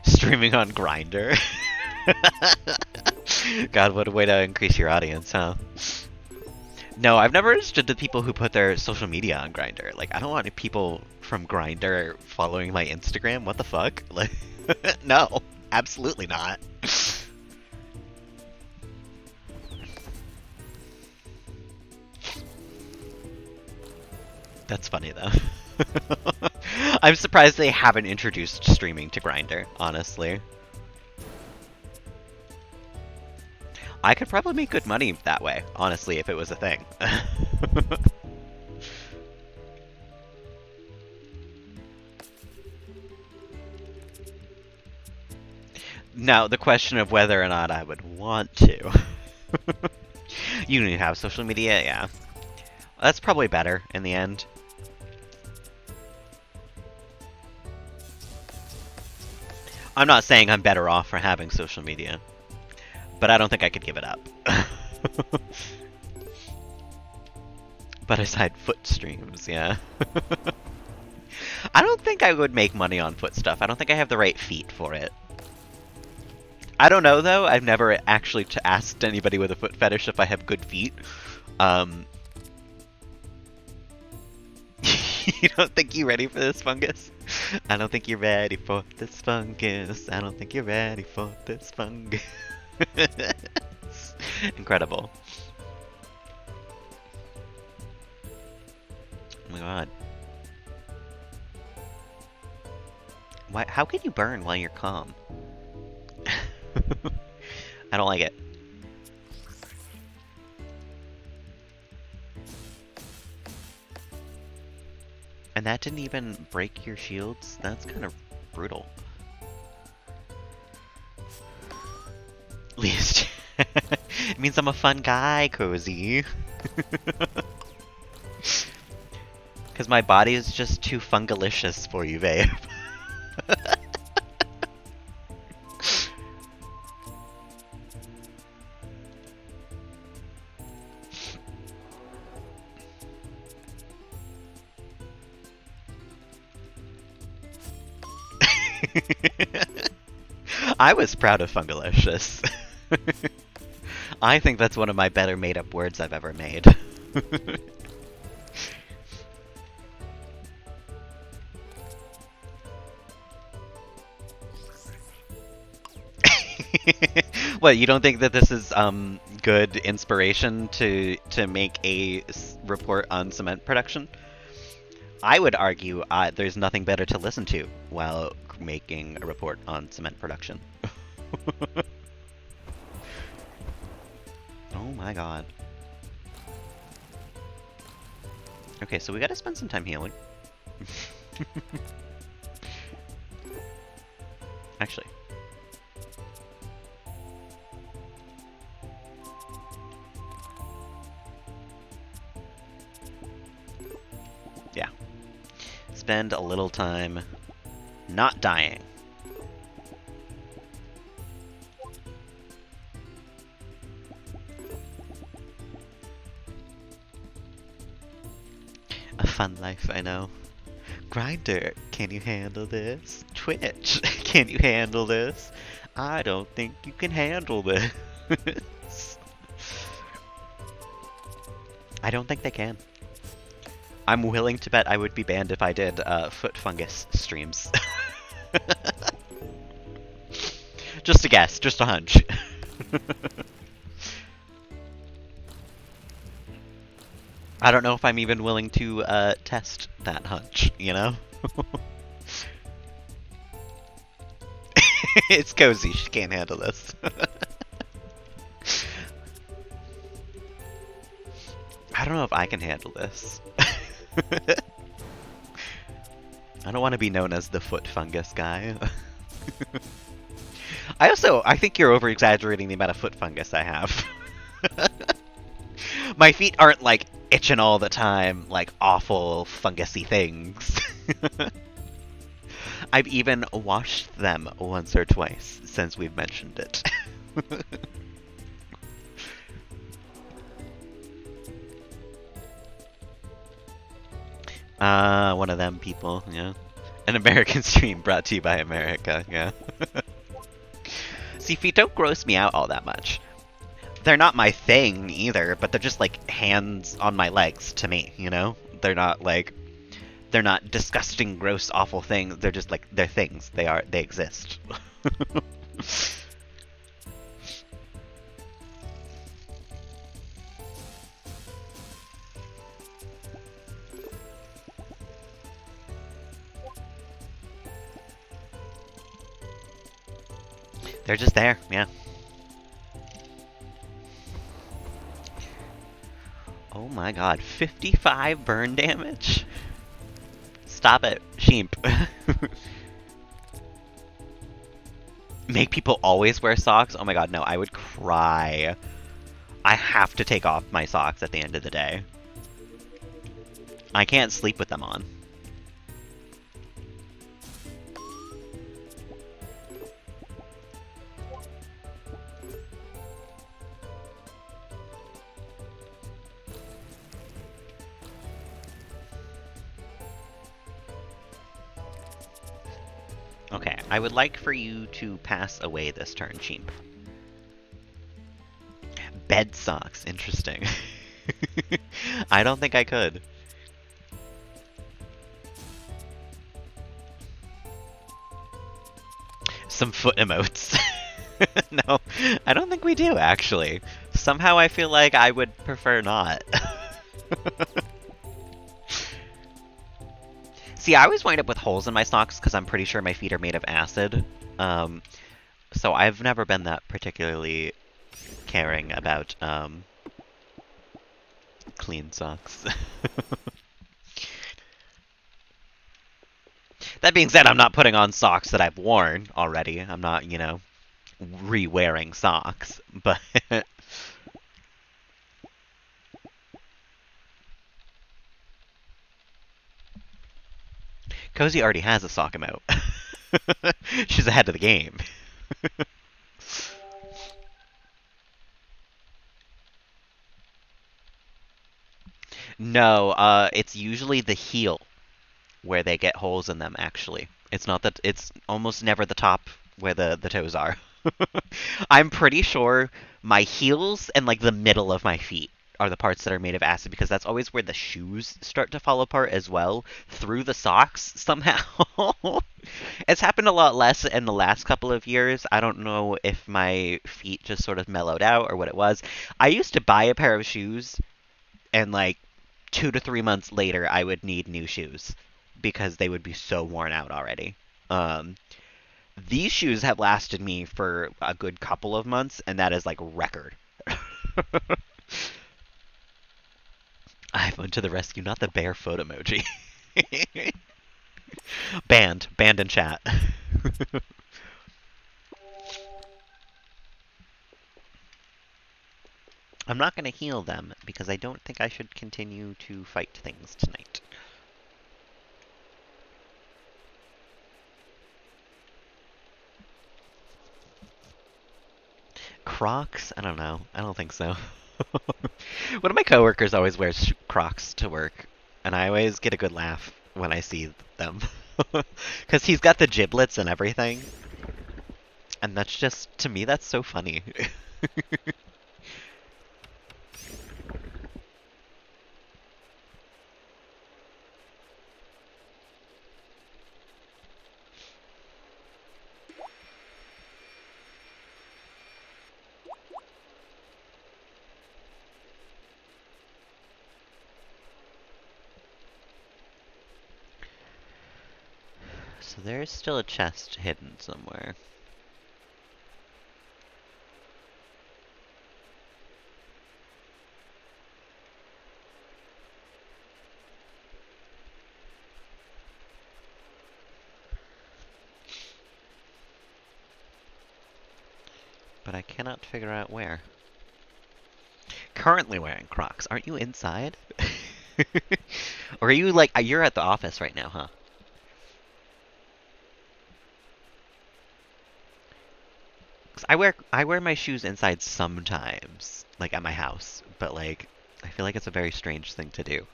Speaker 1: Streaming on Grindr. God, what a way to increase your audience, huh? No, I've never understood the people who put their social media on Grindr. Like, I don't want people from Grindr following my Instagram. What the fuck? Like, no, absolutely not. That's funny, though. I'm surprised they haven't introduced streaming to Grindr, honestly. I could probably make good money that way, honestly, if it was a thing. Now, the question of whether or not I would want to. You need to have social media, yeah. That's probably better in the end. I'm not saying I'm better off for having social media, but I don't think I could give it up. But aside foot streams, yeah. I don't think I would make money on foot stuff. I don't think I have the right feet for it. I don't know, though. I've never actually asked anybody with a foot fetish if I have good feet. You don't think you're ready for this, Fungus? I don't think you're ready for this, Fungus. I don't think you're ready for this, Fungus. Incredible. Oh my god. Why? How can you burn while you're calm? I don't like it. And that didn't even break your shields? That's kind of brutal. At least. It means I'm a fun guy, Cozy. Because my body is just too fungalicious for you, babe. I was proud of fungalicious. I think that's one of my better made-up words I've ever made. What, you don't think that this is good inspiration to make a report on cement production? I would argue there's nothing better to listen to while making a report on cement production. Oh my god. Okay, so we gotta spend some time healing. Actually. spend a little time not dying. A fun life, I know. Grindr, can you handle this? Twitch, can you handle this? I don't think you can handle this. I don't think they can. I'm willing to bet I would be banned if I did foot fungus streams. Just a guess, just a hunch. I don't know if I'm even willing to test that hunch, you know? It's cozy, she can't handle this. I don't know if I can handle this. I don't want to be known as the foot fungus guy. I think you're over-exaggerating the amount of foot fungus I have. My feet aren't, like, itching all the time, like awful fungusy things. I've even washed them once or twice since we've mentioned it. One of them people, yeah. An American stream brought to you by America, yeah. See, feet don't gross me out all that much. They're not my thing either, but they're just like hands on my legs to me, you know? They're not like, they're not disgusting, gross, awful things. They're just like, they're things. They exist. They're just there, yeah. Oh my god, 55 burn damage? Stop it, sheep. Make people always wear socks? Oh my god, no, I would cry. I have to take off my socks at the end of the day. I can't sleep with them on. Okay, I would like for you to pass away this turn, sheep. Bed socks, interesting. I don't think I could. Some foot emotes. No, I don't think we do, actually. Somehow I feel like I would prefer not. See, I always wind up with holes in my socks because I'm pretty sure my feet are made of acid. So I've never been that particularly caring about clean socks. That being said, I'm not putting on socks that I've worn already. I'm not, you know, re-wearing socks, but... Cozy already has a sock emote. She's ahead of the game. No, it's usually the heel where they get holes in them, actually. It's not that, it's almost never the top where the toes are. I'm pretty sure my heels and like the middle of my feet are the parts that are made of acid because that's always where the shoes start to fall apart as well, through the socks somehow. It's happened a lot less in the last couple of years. I don't know if my feet just sort of mellowed out or what it was. I used to buy a pair of shoes and like 2 to 3 months later I would need new shoes because they would be so worn out already. These shoes have lasted me for a good couple of months, and that is like record. iPhone to the rescue, not the barefoot emoji. Banned in chat. I'm not going to heal them because I don't think I should continue to fight things tonight. Crocs? I don't know. I don't think so. One of my coworkers always wears Crocs to work, and I always get a good laugh when I see them. Because he's got the giblets and everything. And that's just, to me, that's so funny. So there's still a chest hidden somewhere. But I cannot figure out where. Currently wearing Crocs. Aren't you inside? Or are you like, you're at the office right now, huh? 'Cause I wear my shoes inside sometimes, like at my house, but like I feel like it's a very strange thing to do.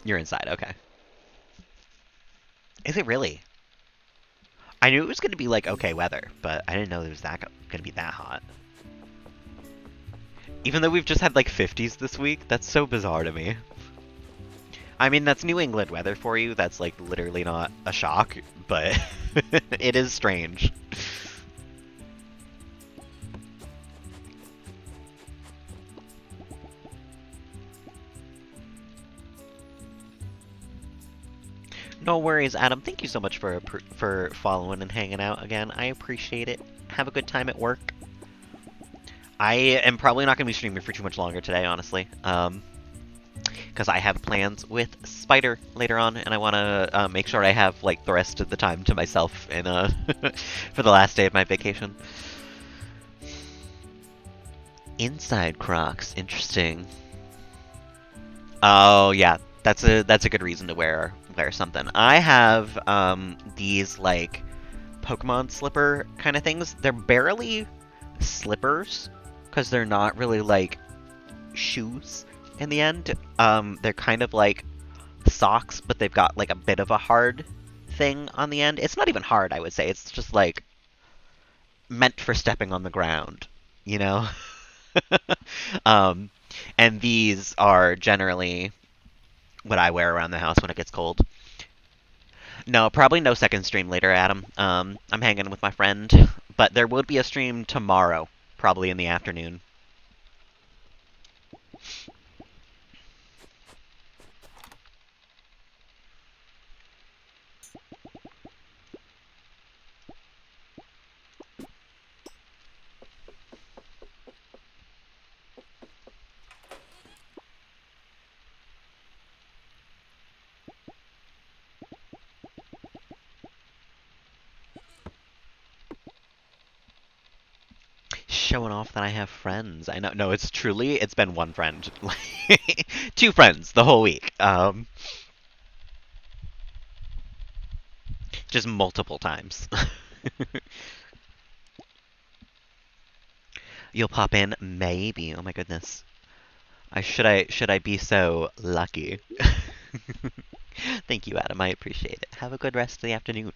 Speaker 1: You're inside, okay. Is it really? I knew it was gonna be like okay weather, but I didn't know it was gonna be that hot. Even though we've just had like 50s this week, that's so bizarre to me. I mean, that's New England weather for you. That's like literally not a shock, but it is strange. No worries, Adam. Thank you so much for following and hanging out again. I appreciate it. Have a good time at work. I am probably not going to be streaming for too much longer today, honestly. Because I have plans with Spider later on, and I want to make sure I have like the rest of the time to myself in for the last day of my vacation. Inside Crocs, interesting. Oh yeah, that's a good reason to wear something. I have these like Pokemon slipper kind of things. They're barely slippers because they're not really like shoes in the end. They're kind of like socks, but they've got like a bit of a hard thing on the end. It's not even hard, I would say. It's just like meant for stepping on the ground, you know? um, and these are generally what I wear around the house when it gets cold. No, probably no second stream later, Adam. I'm hanging with my friend, but there will be a stream tomorrow, probably in the afternoon. Showing off that I have friends. I know. No, it's been one friend. Two friends the whole week. Just multiple times. You'll pop in? Maybe. Oh my goodness. Should I be so lucky? Thank you, Adam. I appreciate it. Have a good rest of the afternoon.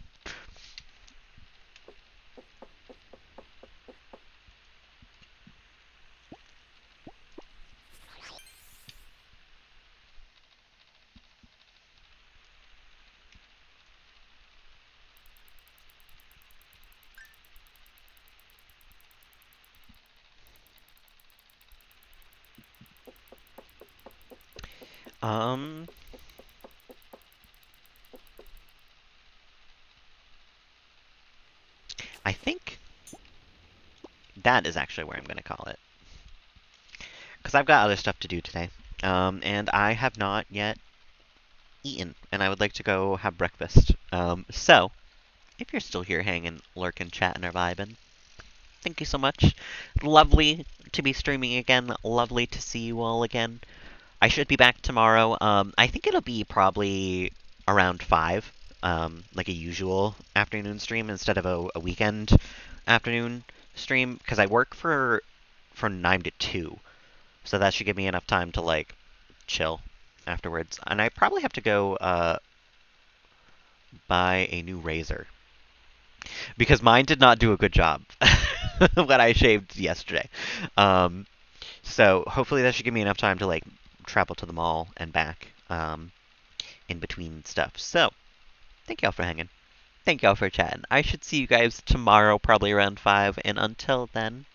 Speaker 1: Um, I think that is actually where I'm going to call it. Because I've got other stuff to do today. And I have not yet eaten, and I would like to go have breakfast. So, if you're still here hanging, lurking, chatting, or vibing, thank you so much. Lovely to be streaming again. Lovely to see you all again. I should be back tomorrow. I think it'll be probably around 5. like a usual afternoon stream instead of a weekend afternoon stream because I work from 9 to 2. So that should give me enough time to like chill afterwards. And I probably have to go buy a new razor because mine did not do a good job when I shaved yesterday. Um, so hopefully that should give me enough time to like travel to the mall and back in between stuff. So thank y'all for hanging. Thank y'all for chatting. I should see you guys tomorrow, probably around 5. And until then,